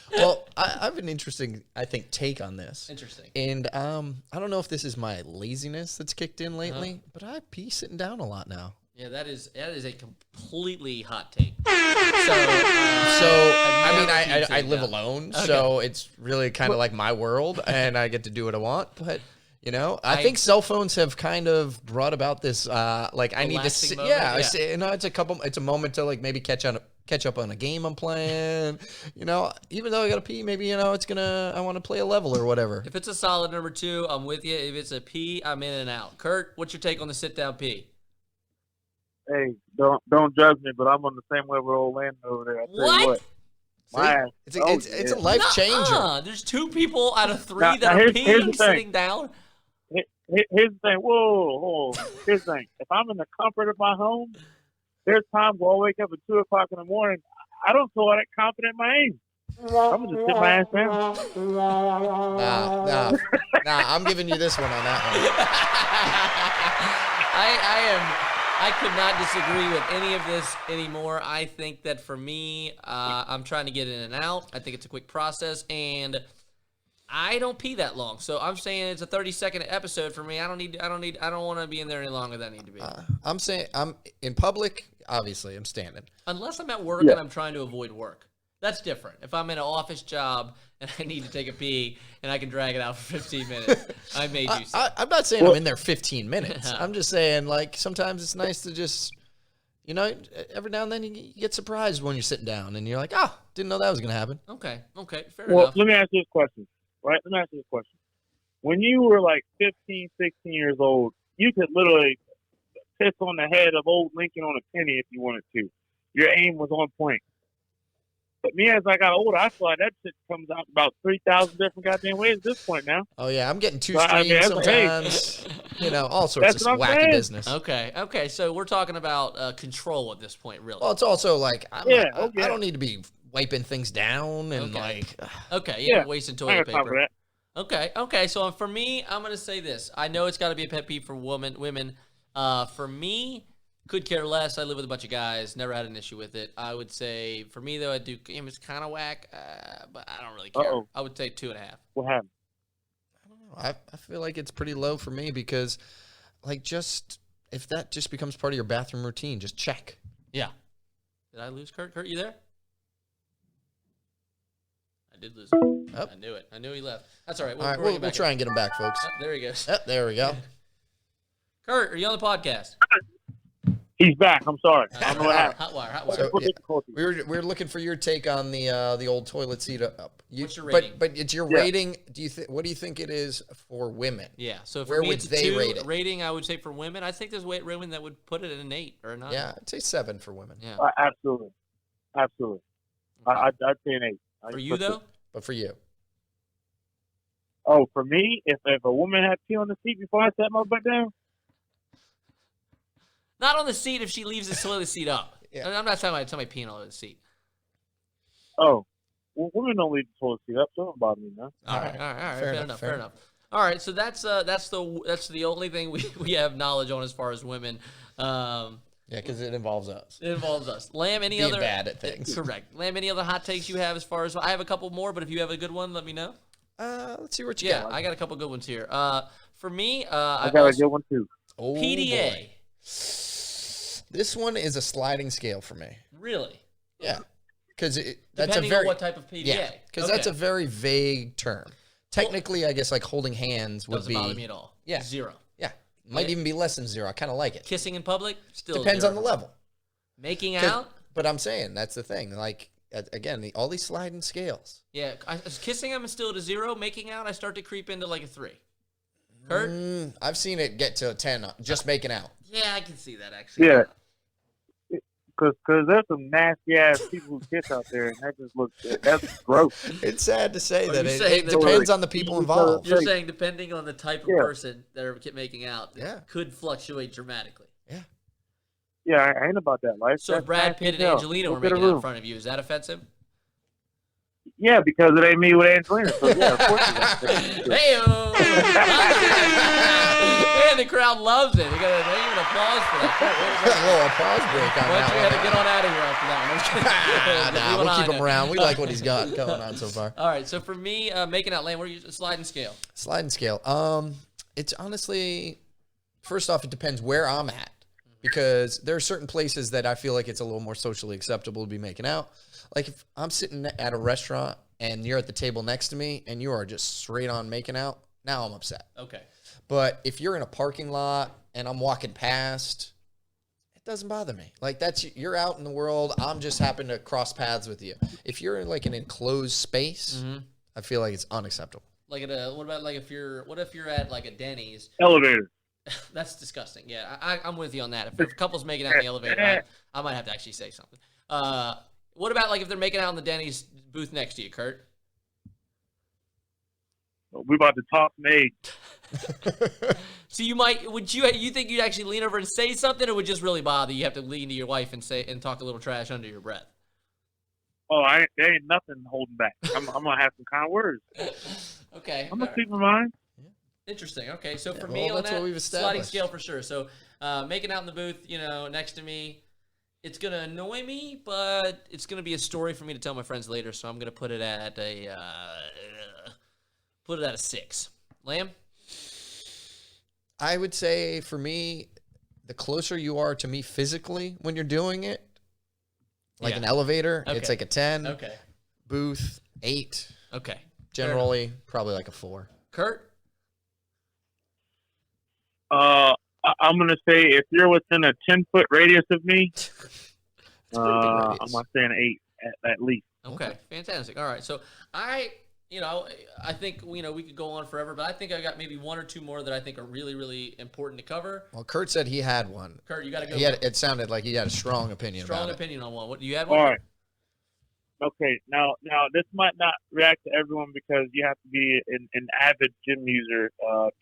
Well, I have an interesting, I think, take on this. Interesting. And I don't know if this is my laziness that's kicked in lately, but I pee sitting down a lot now. Yeah, that is a completely hot take. I live alone, so it's really kind of like my world, and I get to do what I want. But I think cell phones have kind of brought about this. I need to sit. Yeah, it's a moment to like maybe catch up on a game I'm playing. Even though I gotta pee, maybe I want to play a level or whatever. If it's a solid number 2, I'm with you. If it's a pee, I'm in and out. Kurt, what's your take on the sit down pee? Hey, don't judge me, but I'm on the same level with old Landon over there. What? It's a life changer. There's 2 people out of 3 that are peeing sitting down. Here's the thing. Whoa. Here's the thing. If I'm in the comfort of my home, there's times where I wake up at 2 o'clock in the morning. I don't feel all that confident in my aim. I'm gonna just sit my ass down. Nah. I'm giving you this one on that one. I could not disagree with any of this anymore. I think that for me, I'm trying to get in and out. I think it's a quick process, and I don't pee that long. So I'm saying it's a 30-second episode for me. I don't want to be in there any longer than I need to be. I'm saying I'm in public. obviously I'm standing. Unless I'm at work and I'm trying to avoid work. That's different. If I'm in an office job and I need to take a pee and I can drag it out for 15 minutes, I may do so. I'm not saying I'm in there 15 minutes. I'm just saying, like, sometimes it's nice to just, every now and then you get surprised when you're sitting down and you're like, didn't know that was going to happen. Okay, fair Well, enough. let me ask you this question, right? Let me ask you this question. When you were like 15, 16 years old, you could literally piss on the head of old Lincoln on a penny if you wanted to. Your aim was on point. But me, as I got older, I feel like that shit comes out about 3,000 different goddamn ways at this point now. Oh, yeah, I'm getting two So, I mean, streams that's- sometimes, all sorts That's of what I'm wacky saying. business. Okay, so we're talking about control at this point, really. Well, it's also like, I don't need to be wiping things down and wasting I toilet got time for paper. that. Okay. So for me, I'm gonna say this. I know it's got to be a pet peeve for women. For me, could care less. I live with a bunch of guys. Never had an issue with it. I would say for me though, it's kind of whack, but I don't really care. Uh-oh. I would say 2.5. What happened? I don't know. I feel like it's pretty low for me because, like, just if that just becomes part of your bathroom routine, just check. Yeah. Did I lose Curt? Curt, you there? I did lose him. Oh. I knew it. I knew he left. That's all right. All right, we'll try and get him back, folks. There he goes. There we go. Curt, are you on the podcast? He's back. I'm sorry. I don't know what happened. Hot wire. So, Technical yeah. difficulty. We were looking for your take on the old toilet seat up. What's your rating? But it's your rating. What do you think it is for women? Yeah. So for Where me, would it's a they 2 rate it? rating. I would say for women. I think there's women that would put it at an 8 or a 9. Yeah, I'd say 7 for women. Yeah. Absolutely. I'd say an 8. For you though? But for you, Oh, for me, if a woman had pee on the seat before I sat my butt down, Not on the seat if she leaves the toilet seat up. Yeah. I'm not talking about somebody peeing all over the seat. well, women don't leave the toilet seat up, so it don't bother me, man. All right. Fair Fair enough. All right, so that's the only thing we have knowledge on as far as women. yeah, because it involves us. It involves us. Lamb, any Being other bad at things. Correct. Lamb, any other hot takes you have as far as I have a couple more, but if you have a good one, let me know. Let's see what you Yeah, got. I got a couple good ones here. For me, I got a good one too. Oh, PDA. boy. This one is a sliding scale for me. Really? Yeah, because that's Depending a very on what type of PDA. yeah, because that's a very vague term. Technically, I guess like holding hands would doesn't be bother me at all. Yeah. 0. Yeah, might even be less than 0. I kind of like it. Kissing in public, still Depends 0. on the level. Making out. But I'm saying that's the thing. Like again, all these sliding scales. Yeah, kissing I'm still at a 0. Making out, I start to creep into like a 3. Curt? I've seen it get to a 10 just making out. Yeah, I can see that actually. Yeah. Because there's some nasty ass people who kiss out there, and that just that's gross. It's sad to say Are that you it saying that depends like, on the people involved. You're saying depending on the type of Yeah. person that are making out, it Yeah. could fluctuate dramatically. Yeah, I ain't about that life. So if That's Brad nasty Pitt and as hell. Angelina Go were get a making out in room. front of you, is that offensive? Yeah, because it ain't me with Angelina. So yeah, of course. Hey, and the crowd loves it. You got even applause for that. A little applause break on Why don't you that have to get on out of here after that one? I'm just kidding. Nah, We we'll went keep on him it. around. We like what he's got going on so far. All right, so for me, making out lane, what are you sliding scale? Sliding scale. It's honestly, first off, it depends where I'm at because there are certain places that I feel like it's a little more socially acceptable to be making out. Like if I'm sitting at a restaurant and you're at the table next to me and you are just straight on making out, now I'm upset. Okay. But if you're in a parking lot and I'm walking past, it doesn't bother me. Like you're out in the world. I'm just happen to cross paths with you. If you're in like an enclosed space, I feel like it's unacceptable. Like what about like if you're at like a Denny's? Elevator. That's disgusting. Yeah, I'm with you on that. If a couple's making out in the elevator, I might have to actually say something. What about like if they're making out in the Denny's booth next to you, Curt? We about to talk made. So you think you'd actually lean over and say something, or would just really bother you? You have to lean to your wife and talk a little trash under your breath. Oh, there ain't nothing holding back. I'm gonna have some kind words. Okay. I'm gonna keep in mind. Interesting. Okay, so for Yeah, me well, on that's that what we've sliding established. scale for sure. So making out in the booth, next to me, it's gonna annoy me, but it's gonna be a story for me to tell my friends later. So I'm gonna put it at a 6. Lamb. I would say for me, the closer you are to me physically when you're doing it, like Yeah. an elevator, Okay. it's like a 10. Okay. Booth, 8. Okay. Generally, probably like a 4. Kurt? I'm gonna say if you're within a 10-foot radius of me, It's a pretty big radius. I'm gonna say an 8 at least. Okay. Fantastic. All right. So I think, we could go on forever, but I think I got maybe one or two more that I think are really, really important to cover. Well, Curt said he had one. Kurt, you got to go. It sounded like he had a strong opinion Strong about opinion on one. What do you have? One? All right. Okay, now this might not react to everyone because you have to be an avid gym user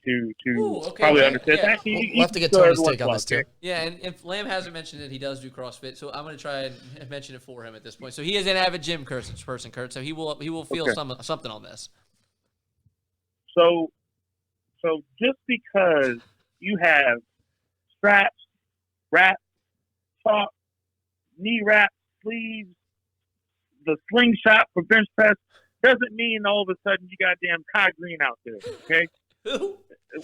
to Ooh, okay, probably yeah, understand. yeah. Actually, We'll have to get Tony's take on this too. Yeah, and if Lamb hasn't mentioned it, he does do CrossFit, so I'm going to try and mention it for him at this point. So he is an avid gym person, Kurt. So he will feel Okay. something on this. So just because you have straps, wraps, chalk, knee wraps, sleeves, the slingshot for bench press doesn't mean all of a sudden you got damn Kai Green out there. Okay,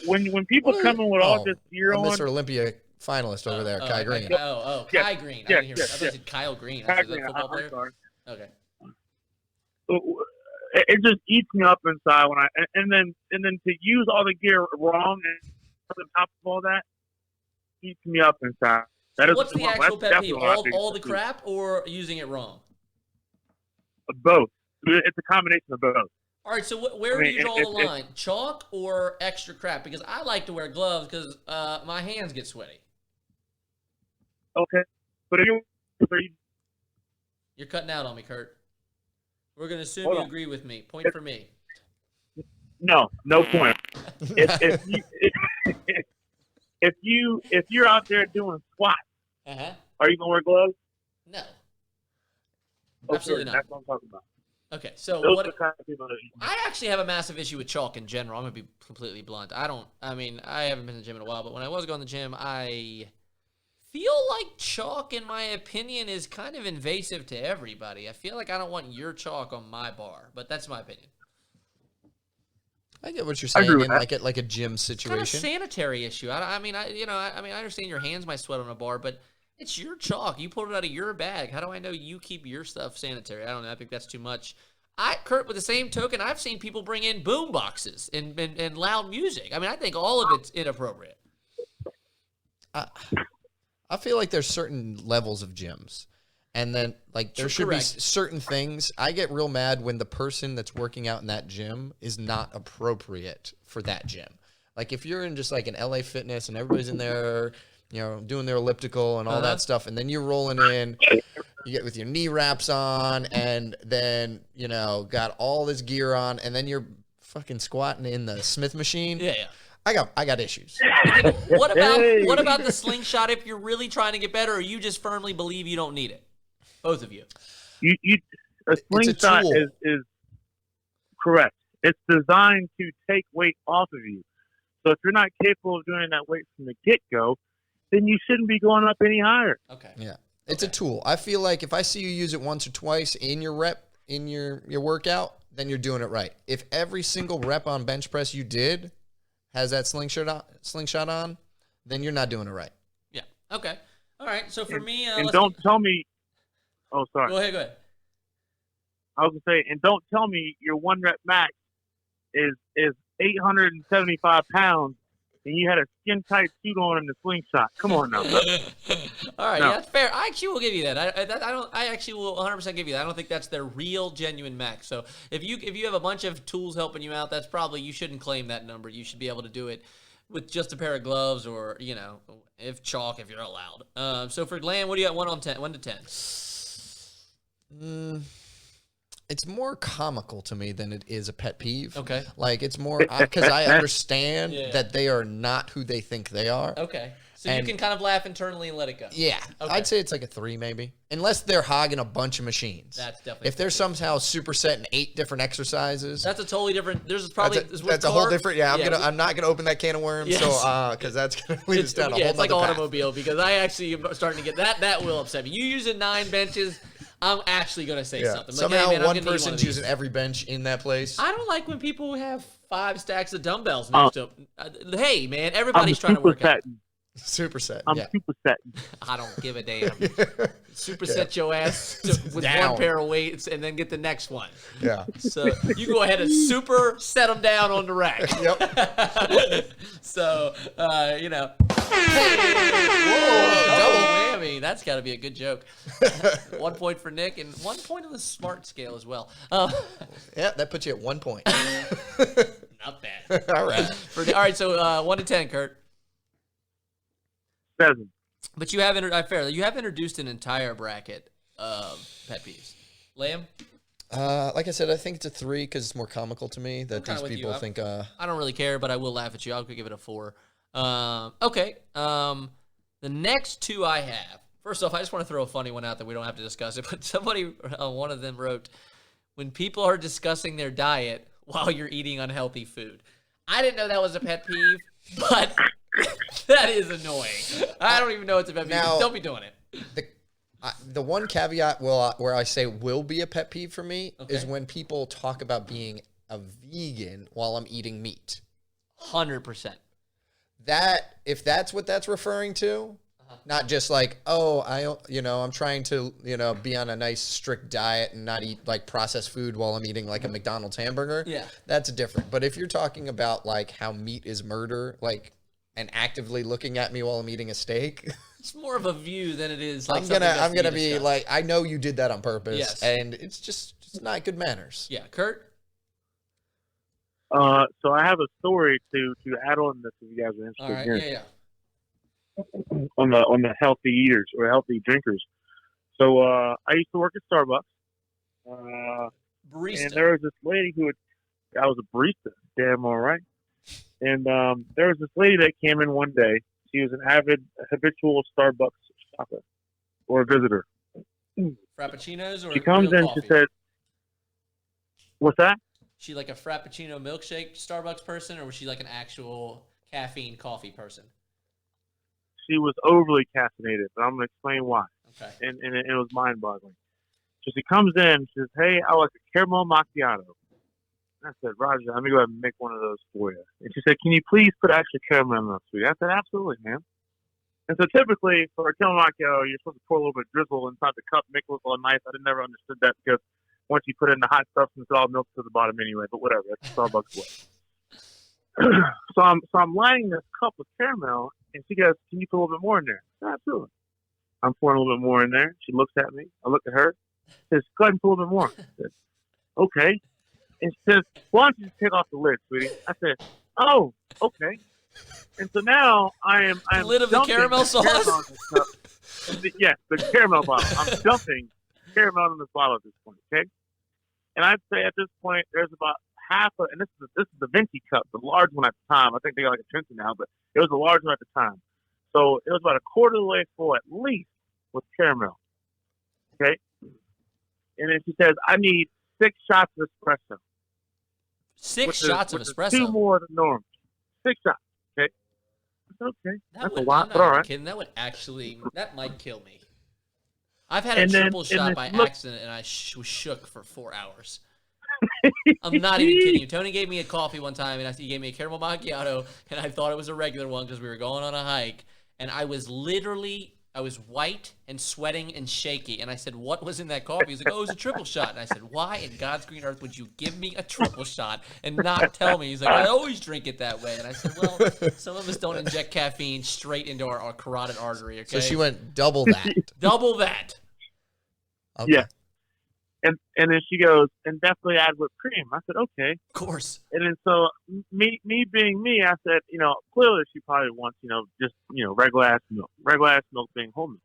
when people come in with all this gear on, Mr. Olympia finalist over there, Kai Green. Kai Yes, Green. yes, I didn't hear. I thought you said Kyle Green. Kai That's the Green, football I'm player. sorry. Okay. It just eats me up inside when and then to use all the gear wrong and on top of all that eats me up inside. That is What's the that's actual pet definitely peeve? what I think All the is crap or using it wrong? both. It's a combination of both. All right, so where I mean, do you draw if- the line? Chalk or extra crap? Because I like to wear gloves because my hands get sweaty. Okay, but if You're cutting out on me, Kurt. We're going to assume Hold you on. agree with me. Point for me. no point. If you're out there doing squats, Uh-huh. are you gonna wear gloves? No. Okay, Absolutely not. That's what I'm talking about. Okay, so Those what? are the kind of people that. I actually have a massive issue with chalk in general. I'm going to be completely blunt. I haven't been to the gym in a while, but when I was going to the gym, I feel like chalk, in my opinion, is kind of invasive to everybody. I feel like I don't want your chalk on my bar, but that's my opinion. I get what you're I saying agree in with like a gym It's kind of situation. sanitary issue. I understand your hands might sweat on a bar, but it's your chalk. You pulled it out of your bag. How do I know you keep your stuff sanitary? I don't know. I think that's too much. Kurt, with the same token, I've seen people bring in boom boxes and loud music. I mean, I think all of it's inappropriate. I feel like there's certain levels of gyms. And then, like, there should be Correct. certain things. I get real mad when the person that's working out in that gym is not appropriate for that gym. Like, if you're in just, like, an LA Fitness and everybody's in there, doing their elliptical and all that stuff, and then you're rolling in, you get with your knee wraps on, and then, got all this gear on, and then you're fucking squatting in the Smith machine. Yeah. I got issues. What Hey. about the slingshot if you're really trying to get better, or you just firmly believe you don't need it? Both of you. A slingshot tool. is correct. It's designed to take weight off of you. So if you're not capable of doing that weight from the get-go, then you shouldn't be going up any higher. Okay. Yeah. It's a tool. I feel like if I see you use it once or twice in your workout, then you're doing it right. If every single rep on bench press you did has that slingshot on, then you're not doing it right. Yeah. Okay. All right. So for me, And don't tell me. Oh, sorry. Go ahead. I was gonna say, and don't tell me your one rep max is 875 pounds, and you had a skin tight suit on in the slingshot. Come on now. All right, No. yeah, that's fair. I actually will give you that. I actually will 100% give you that. I don't think that's their real genuine max. So if you have a bunch of tools helping you out, that's probably, you shouldn't claim that number. You should be able to do it with just a pair of gloves, or if you're allowed. So for Lamb, what do you got? 1 to 10. It's more comical to me than it is a pet peeve. Okay. Like, it's more because I understand Yeah. that they are not who they think they are. Okay. So And- you can kind of laugh internally and let it go. Yeah. Okay. I'd say it's like a 3 maybe. Unless they're hogging a bunch of machines. That's definitely If they're somehow supersetting 8 different exercises. That's a totally different. There's probably That's a whole different. Yeah, I'm not gonna open that can of worms. Yes. So because that's gonna lead us down a whole it's like nother path. automobile, because I actually am starting to get that will upset me. You using 9 benches, I'm actually gonna say Yeah. something. Like, Somehow hey, man, I'm one gonna need one person's of these. using every bench in that place. I don't like when people have 5 stacks of dumbbells next to them. Hey, man, everybody's trying to work out. Superset. I'm Yeah. supersetting. I don't give a damn. Superset your ass with Down. one pair of weights and then get the next one. Yeah. So you go ahead and super set them down on the rack. Yep. So, you know. Whoa, Double whammy. That's got to be a good joke. 1 point for Nick and 1 point on the smart scale as well. Yeah, that puts you at 1 point. Not bad. All right. All right, so 1 to 10, Curt. 7. But you have introduced an entire bracket of pet peeves. Liam? Like I said, I think it's a 3 because it's more comical to me that kinda these with people you. think. I don't really care, but I will laugh at you. I'll give it a 4. Okay. The next 2 I have. First off, I just want to throw a funny one out that we don't have to discuss it. But somebody, one of them wrote, "When people are discussing their diet while you're eating unhealthy food." I didn't know that was a pet peeve, but that is annoying. I don't even know it's a pet peeve. Now- Don't be doing it. The one caveat where I say will be a pet peeve for me is Okay. when people talk about being a vegan while I'm eating meat. 100%. That if that's what that's referring to, not just like, oh, I'm trying to, be on a nice strict diet and not eat like processed food while I'm eating like a McDonald's hamburger. Yeah. That's different. But if you're talking about like how meat is murder, like, and actively looking at me while I'm eating a steak, It's more of a view than it is like I'm something that's gonna to be discussed. like, I know you did that on purpose, Yes. and it's just not good manners. Yeah, Curt? So I have a story to add on this if you guys are interested All in right, hearing. yeah. On the healthy eaters or healthy drinkers. So I used to work at Starbucks, and Barista. there was this lady I was a barista, damn all right. And there was this lady that came in one day. She was an avid, habitual Starbucks shopper or visitor. Frappuccinos or She comes real in, coffee? she said, "What's that?" She like a Frappuccino milkshake Starbucks person, or was she like an actual caffeine coffee person? She was overly caffeinated, but I'm gonna explain why. Okay. And it was mind-boggling. So she comes in, she says, "Hey, I like a caramel macchiato." I said, "Roger, let me go ahead and make one of those for you." And she said, "Can you please put extra caramel in those, sweetie?" I said, "Absolutely, ma'am." And so typically for a caramel macchiato, you're supposed to pour a little bit of drizzle inside the cup, make it look all nice. I never understood that because once you put it in the hot substance, it all melts to the bottom anyway. But whatever, that's the Starbucks way. So I'm lining this cup with caramel, and she goes, "Can you put a little bit more in there?" I said, "Absolutely." I'm pouring a little bit more in there. She looks at me. I look at her. Says, "Go ahead and put a little bit more." I said, "Okay." And she says, "Why don't you just take off the lid, sweetie?" I said, "Oh, okay." And so now I'm lid of the dumping caramel sauce? caramel in this cup. Yes, the caramel bottle. I'm dumping caramel in this bottle at this point, okay? And I'd say at this point there's about and this is the venti cup, the large one at the time. I think they got like a 20 now, but it was a large one at the time. So it was about a quarter of the way full at least with caramel. Okay? And then she says, "I need 6 shots of espresso." Six shots of which is espresso. 2 more than normal. 6 shots. Okay? I said, okay. That's a I'm lot, not but all even right. kidding. That might kill me. I've had a And then- triple and shot then by look- accident, and I was shook for 4 hours. I'm not even kidding you. Tony gave me a coffee one time, and he gave me a caramel macchiato, and I thought it was a regular one because we were going on a hike, and I was white and sweating and shaky, and I said, "What was in that coffee?" He's like, "Oh, it was a triple shot." And I said, "Why in God's green earth would you give me a triple shot and not tell me?" He's like, "I always drink it that way." And I said, "Well, some of us don't inject caffeine straight into our carotid artery, okay?" So she went double that. Double that. Okay. Yeah. And then she goes, "And definitely add whipped cream." I said, "Okay." Of course. And then so me being me, I said, clearly she probably wants, just, regular ass milk being whole milk.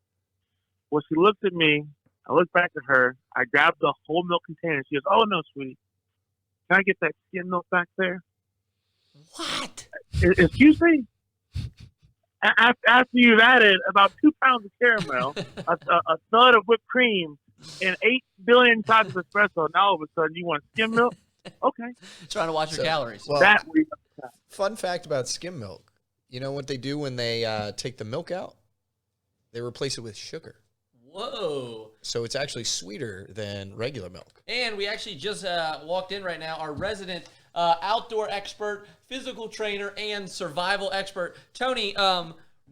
Well, she looked at me. I looked back at her. I grabbed the whole milk container. She goes, "Oh, no, sweetie. Can I get that skim milk back there?" What? Excuse me? After you've added about 2 pounds of caramel, a thud of whipped cream, and 8 billion shots of espresso, now all of a sudden you want skim milk? Okay. Trying to watch your calories. Well, That we fun fact about skim milk. You know what they do when they take the milk out? They replace it with sugar. Whoa. So it's actually sweeter than regular milk. And we actually just walked in right now, our resident outdoor expert, physical trainer, and survival expert. Tony,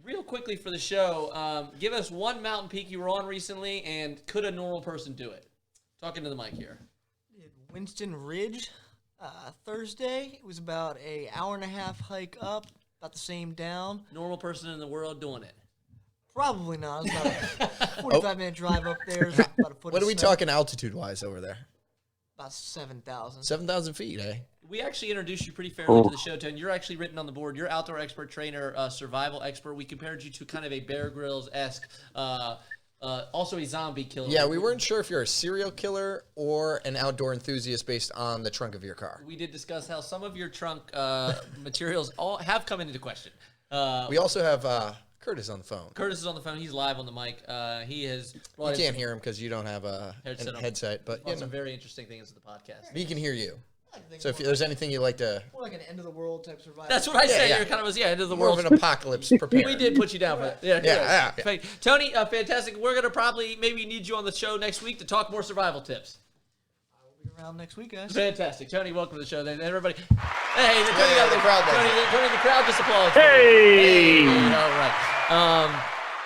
real quickly for the show, give us one mountain peak you were on recently, and could a normal person do it? Talking to the mic here. Did Winston Ridge Thursday. It was about an hour and a half hike up, about the same down. Normal person in the world doing it. Probably not. It was about a 45-minute drive up there. It was about a foot What of are we snow. talking altitude-wise over there? About 7,000. 7,000 feet, eh? We actually introduced you pretty fairly to the show, Tone. You're actually written on the board. You're outdoor expert, trainer, survival expert. We compared you to kind of a Bear Grylls-esque, also a zombie killer. Yeah, we weren't sure if you're a serial killer or an outdoor enthusiast based on the trunk of your car. We did discuss how some of your trunk materials all have come into question. We also have Curtis on the phone. Curtis is on the phone. He's live on the mic. He has You brought can't hear him because you don't have a headset, but some very interesting things to the podcast. he can hear you. I think So if more, there's anything you'd like to... more like an end-of-the-world type survival. That's what I say. yeah. You're kind of end of the More world. of an apocalypse prepared. We did put you down for that. Yeah. Thank- Tony, fantastic. We're going to probably maybe need you on the show next week to talk more survival tips. I will be around next week, guys. Fantastic. Tony, welcome to the show then. Everybody. Hey, the Tony, Yeah, the crowd loves Tony, the crowd just applauds. Hey! All right.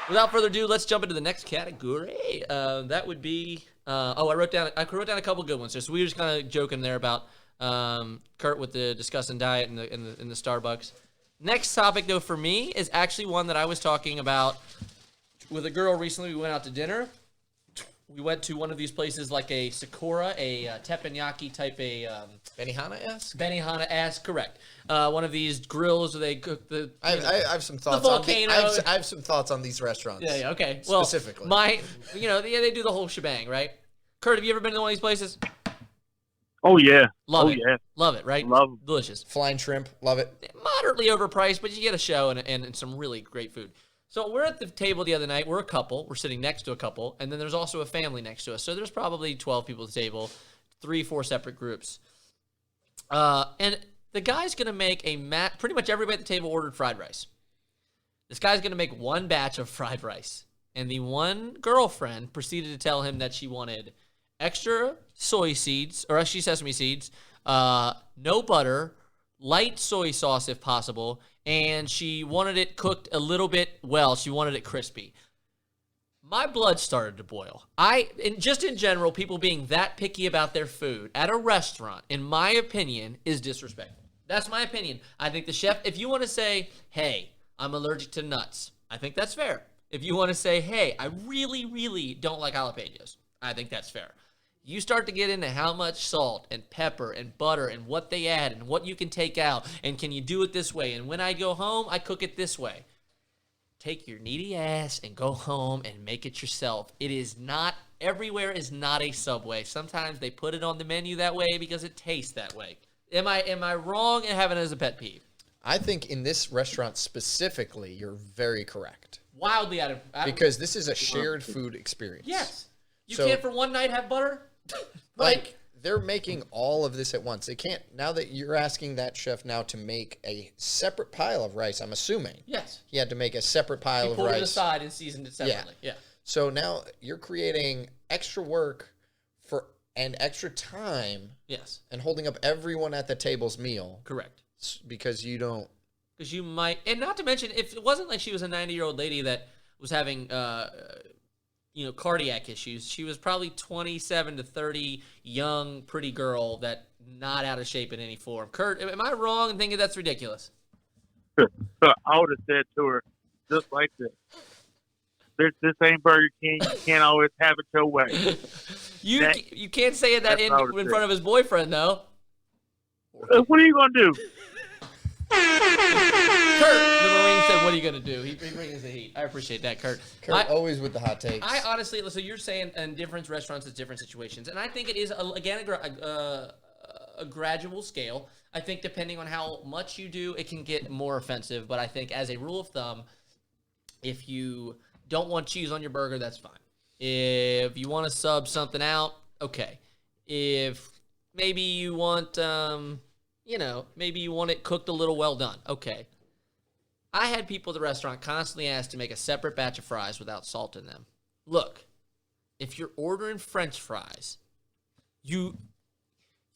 Without further ado, let's jump into the next category. That would be I wrote down a couple good ones. So we were just kind of joking there about Curt with the disgusting diet in the Starbucks. Next topic though for me is actually one that I was talking about with a girl recently. We went out to dinner. We went to one of these places like a Sakura, a teppanyaki type, Benihana-esque? Benihana-esque, correct. One of these grills where they cook the. I have some thoughts volcano. I have some thoughts on these restaurants. Yeah, okay. Well, Specifically. They do the whole shebang, right? Curt, have you ever been to one of these places? Oh yeah. Love oh it. yeah. Love it, right? Love 'em. Delicious. Flying shrimp, love it. Moderately overpriced, but you get a show and some really great food. So we're at the table the other night. We're a couple. We're sitting next to a couple. And then there's also a family next to us. So there's probably 12 people at the table, 3-4 separate groups. And the guy's going to make pretty much everybody at the table ordered fried rice. This guy's going to make one batch of fried rice. And the one girlfriend proceeded to tell him that she wanted extra soy seeds, or actually sesame seeds, no butter, light soy sauce if possible, and she wanted it cooked a little bit well. She wanted it crispy. My blood started to boil. Just in general, people being that picky about their food at a restaurant, in my opinion, is disrespectful. That's my opinion. I think the chef, if you want to say, hey, I'm allergic to nuts, I think that's fair. If you want to say, hey, I really, really don't like jalapenos, I think that's fair. You start to get into how much salt and pepper and butter and what they add and what you can take out and can you do it this way, and when I go home, I cook it this way. Take your needy ass and go home and make it yourself. It is not, everywhere is not a Subway. Sometimes they put it on the menu that way because it tastes that way. Am I wrong in having it as a pet peeve? I think in this restaurant specifically, you're very correct. Wildly out of Because this is a shared food experience. yes. You So- can't for one night have butter? Like, they're making all of this at once. They can't, now that you're asking that chef now to make a separate pile of rice, I'm assuming. Yes. He had to make a separate pile He of pulled it rice. aside and seasoned it separately. Yeah. So now you're creating extra work and extra time Yes. and holding up everyone at the table's meal Correct. because you don't. Because you might, and not to mention, if it wasn't like she was a 90-year-old lady that was having, cardiac issues, she was probably 27 to 30, young, pretty girl that not out of shape in any form. Curt, am I wrong in thinking that's ridiculous? I would have said to her just like this. This ain't Burger King. You can't always have it your way. You can't say that That's what I would've in said. front of his boyfriend, though. What are you gonna do? Curt, the Marine said, what are you going to do? He brings the heat. I appreciate that, Curt. Kurt, always with the hot takes. I honestly, so you're saying in different restaurants, it's different situations. And I think it is, again, a gradual scale. I think depending on how much you do, it can get more offensive. But I think as a rule of thumb, if you don't want cheese on your burger, that's fine. If you want to sub something out, okay. If maybe you want, maybe you want it cooked a little well done, okay. I had people at the restaurant constantly ask to make a separate batch of fries without salt in them. Look, if you're ordering French fries, you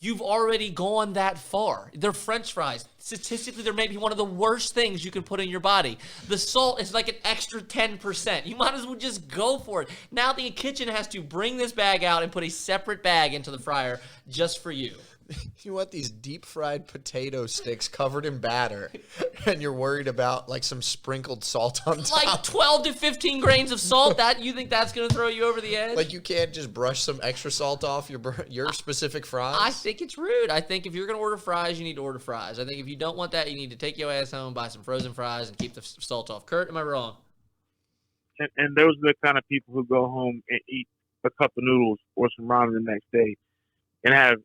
You've already gone that far. They're French fries. Statistically, they're maybe one of the worst things you can put in your body. The salt is like an extra 10%. You might as well just go for it. Now the kitchen has to bring this bag out and put a separate bag into the fryer just for you. You want these deep fried potato sticks covered in batter, and you're worried about like some sprinkled salt on top. Like 12 to 15 grains of salt. That you think that's going to throw you over the edge? Like you can't just brush some extra salt off your specific fries. I think it's rude. I think if you're going to order fries, you need to order fries. I think if you don't want that, you need to take your ass home, buy some frozen fries, and keep the salt off. Curt, am I wrong? And those are the kind of people who go home and eat a cup of noodles or some ramen the next day and have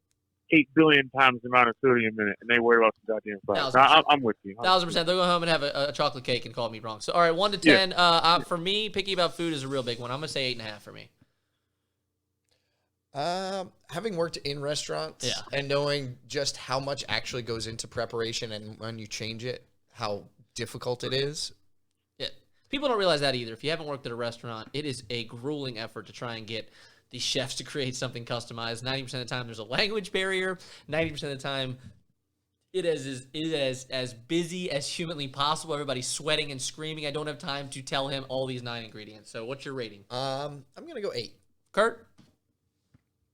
8 billion times the amount of sodium in it, and they worry about the goddamn fries. I'm with you. 1,000%. They'll go home and have a chocolate cake and call me wrong. So, all right, 1 to 10. For me, picky about food is a real big one. I'm going to say 8.5 for me. Having worked in restaurants and knowing just how much actually goes into preparation and when you change it, how difficult it is. Yeah. People don't realize that either. If you haven't worked at a restaurant, it is a grueling effort to try and get the chefs to create something customized. 90% of the time, there's a language barrier. 90% of the time, it is as busy as humanly possible. Everybody's sweating and screaming. I don't have time to tell him all these 9 ingredients. So what's your rating? I'm going to go 8. Curt?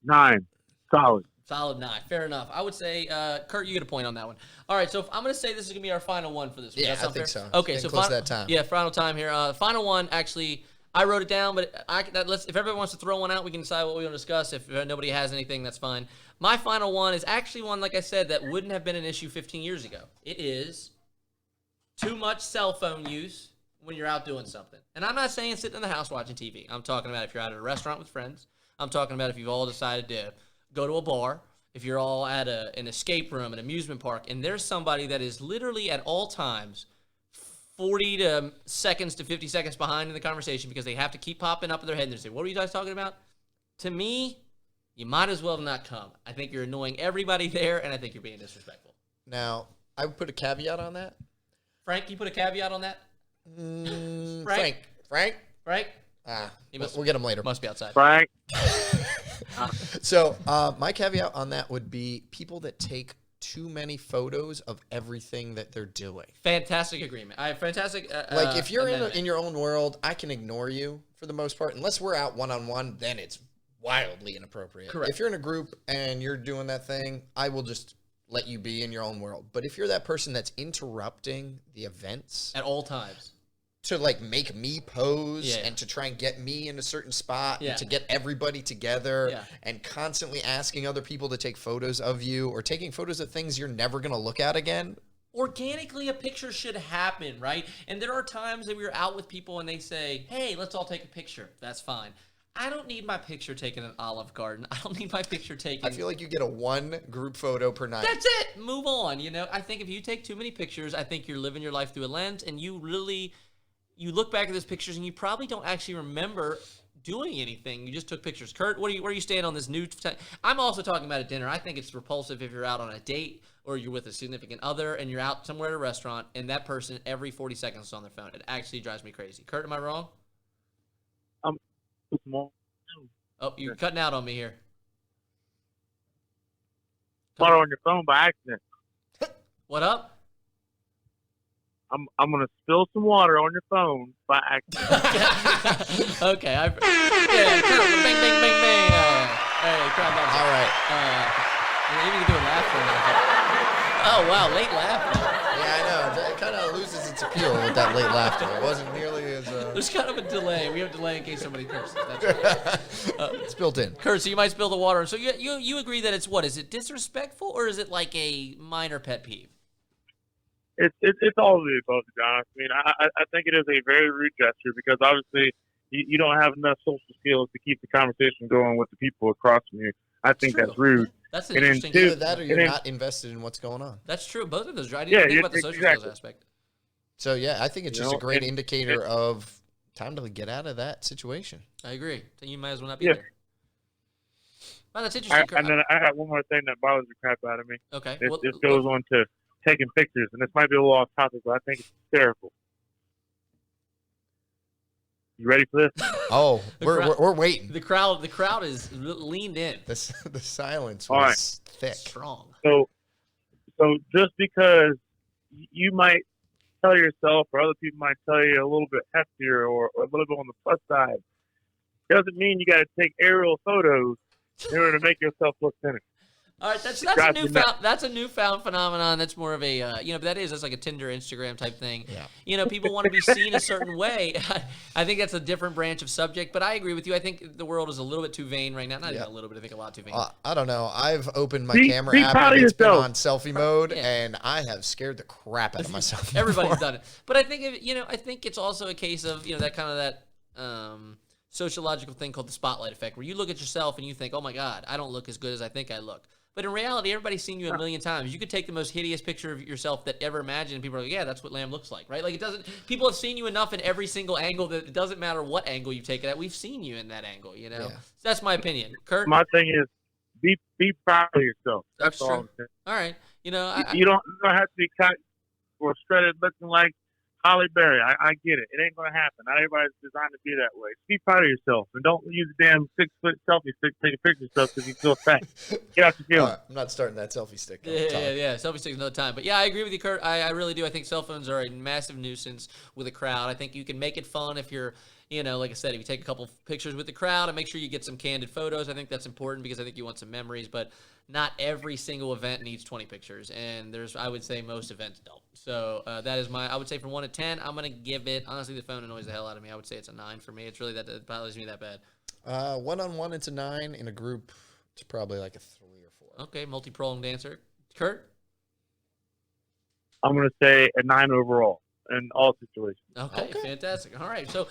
9. Solid. Solid 9. Fair enough. I would say, Curt, you get a point on that one. All right, so I'm going to say this is going to be our final one for this week. Yeah, I think so. Okay, so close to that time. Yeah, final time here. Final one, actually, I wrote it down, but if everybody wants to throw one out, we can decide what we want to discuss. If nobody has anything, that's fine. My final one is actually one, like I said, that wouldn't have been an issue 15 years ago. It is too much cell phone use when you're out doing something. And I'm not saying sitting in the house watching TV. I'm talking about if you're out at a restaurant with friends. I'm talking about if you've all decided to go to a bar. If you're all at an escape room, an amusement park, and there's somebody that is literally at all times 40 seconds to 50 seconds behind in the conversation because they have to keep popping up in their head and they say, what are you guys talking about? To me, you might as well not come. I think you're annoying everybody there, and I think you're being disrespectful. Now, I would put a caveat on that. Frank, you put a caveat on that? Frank? We'll get him later. Must be outside. Frank? So, my caveat on that would be people that take too many photos of everything that they're doing. Fantastic agreement. I have fantastic. Like if you're in your own world, I can ignore you for the most part. Unless we're out one-on-one, then it's wildly inappropriate. Correct. If you're in a group and you're doing that thing, I will just let you be in your own world. But if you're that person that's interrupting the events at all times to like make me pose and to try and get me in a certain spot and to get everybody together and constantly asking other people to take photos of you or taking photos of things you're never going to look at again. Organically, a picture should happen, right? And there are times that we're out with people and they say, hey, let's all take a picture. That's fine. I don't need my picture taken in Olive Garden. I don't need my picture taken. I feel like you get a 1 group photo per night. That's it. Move on. You know, I think if you take too many pictures, I think you're living your life through a lens and you look back at those pictures and you probably don't actually remember doing anything. You just took pictures. Curt, where are you staying on this new time? I'm also talking about a dinner. I think it's repulsive if you're out on a date or you're with a significant other and you're out somewhere at a restaurant and that person every 40 seconds is on their phone. It actually drives me crazy. Curt, am I wrong? Oh, you're cutting out on me here. Water on your phone by accident. What up? I'm gonna spill some water on your phone by accident. Okay. Bang, bang, bang, bang. Hey, crowd noise. All right. You can do a laugh for that. Oh, wow. Late laughter. Yeah, I know. It kind of loses its appeal with that late laughter. It wasn't nearly as... There's kind of a delay. We have a delay in case somebody curses. That's right. It's built in. Curt, so you might spill the water. So you agree that it's what? Is it disrespectful or is it like a minor pet peeve? It's all of the above, to be honest. I mean, I think it is a very rude gesture because obviously you don't have enough social skills to keep the conversation going with the people across from you. I think that's rude. That's an interesting. Either that or you're not invested in what's going on. That's true. Both of those. I didn't think about the social skills aspect. So yeah, I think it's just a great indicator of time to get out of that situation. I agree. So you might as well not be there. Well, that's interesting. And then I got one more thing that bothers the crap out of me. Okay. This goes on to taking pictures, and this might be a little off topic, but I think it's hysterical. You ready for this? Oh, The we're waiting. The crowd is leaned in. The silence All was thick. Strong. So just because you might tell yourself, or other people might tell you a little bit heftier or a little bit on the plus side, doesn't mean you got to take aerial photos in order to make yourself look thinner. All right, that's a newfound phenomenon. That's more of a that's like a Tinder, Instagram type thing. Yeah. People want to be seen a certain way. I think that's a different branch of subject, but I agree with you. I think the world is a little bit too vain right now. Not even a little bit. I think a lot too vain. I don't know. I've opened my Be camera app proud and of it's been yourself. on selfie mode, Yeah. and I have scared the crap out of myself. Everybody's before. done it, but I think I think it's also a case of that sociological thing called the spotlight effect, where you look at yourself and you think, oh my God, I don't look as good as I think I look. But in reality, everybody's seen you a million times. You could take the most hideous picture of yourself that ever imagined, and people are like, yeah, that's what Lamb looks like, right? Like, it doesn't, people have seen you enough in every single angle that it doesn't matter what angle you take it at. We've seen you in that angle, Yeah. So that's my opinion. Curt? My thing is, be proud of yourself. That's all true. I'm saying. All right. You don't have to be cut or shredded looking like Holly Berry. I get it. It ain't going to happen. Not everybody's designed to be that way. Be proud of yourself. And don't use a damn 6-foot selfie stick taking pictures of stuff because you feel fat. Get out your feelings. I'm not starting that selfie stick. Yeah. Selfie sticks another time. But yeah, I agree with you, Curt. I really do. I think cell phones are a massive nuisance with a crowd. I think you can make it fun if you're, like I said, if you take a couple pictures with the crowd and make sure you get some candid photos. I think that's important because I think you want some memories. But not every single event needs 20 pictures, and I would say most events don't. So that is I would say from 1 to 10, I'm going to give it, honestly, the phone annoys the hell out of me. I would say it's a 9 for me. It's really it bothers me that bad. One-on-one, it's a 9. In a group, it's probably like a 3 or 4. Okay, multi-pronged answer. Curt? I'm going to say a 9 overall in all situations. Okay, fantastic. All right, so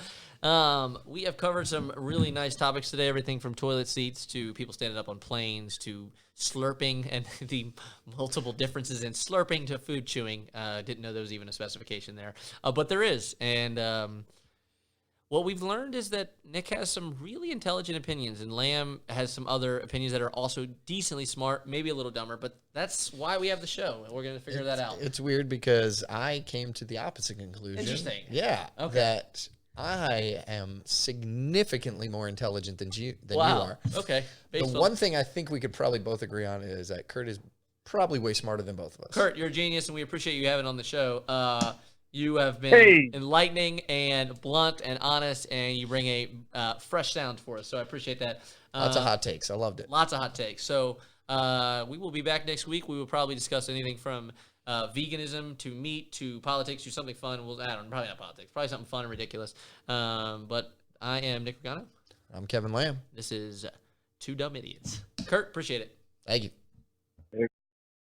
we have covered some really nice topics today, everything from toilet seats to people standing up on planes to slurping and the multiple differences in slurping to food chewing. Didn't know there was even a specification there, but there is. And what we've learned is that Nick has some really intelligent opinions, and Lamb has some other opinions that are also decently smart, maybe a little dumber, but that's why we have the show, and we're going to figure that out. It's weird because I came to the opposite conclusion. Interesting. Yeah. Okay. That I am significantly more intelligent than you Wow. are. Okay. The one thing I think we could probably both agree on is that Curt is probably way smarter than both of us. Curt, you're a genius, and we appreciate you having on the show. You have been enlightening and blunt and honest, and you bring a fresh sound for us, so I appreciate that. Lots of hot takes. I loved it. Lots of hot takes. So we will be back next week. We will probably discuss anything from veganism to meat to politics to something fun. Probably not politics. Probably something fun and ridiculous. But I am Nick Regano. I'm Kevin Lamb. This is Two Dumb Idiots. Curt, appreciate it. Thank you.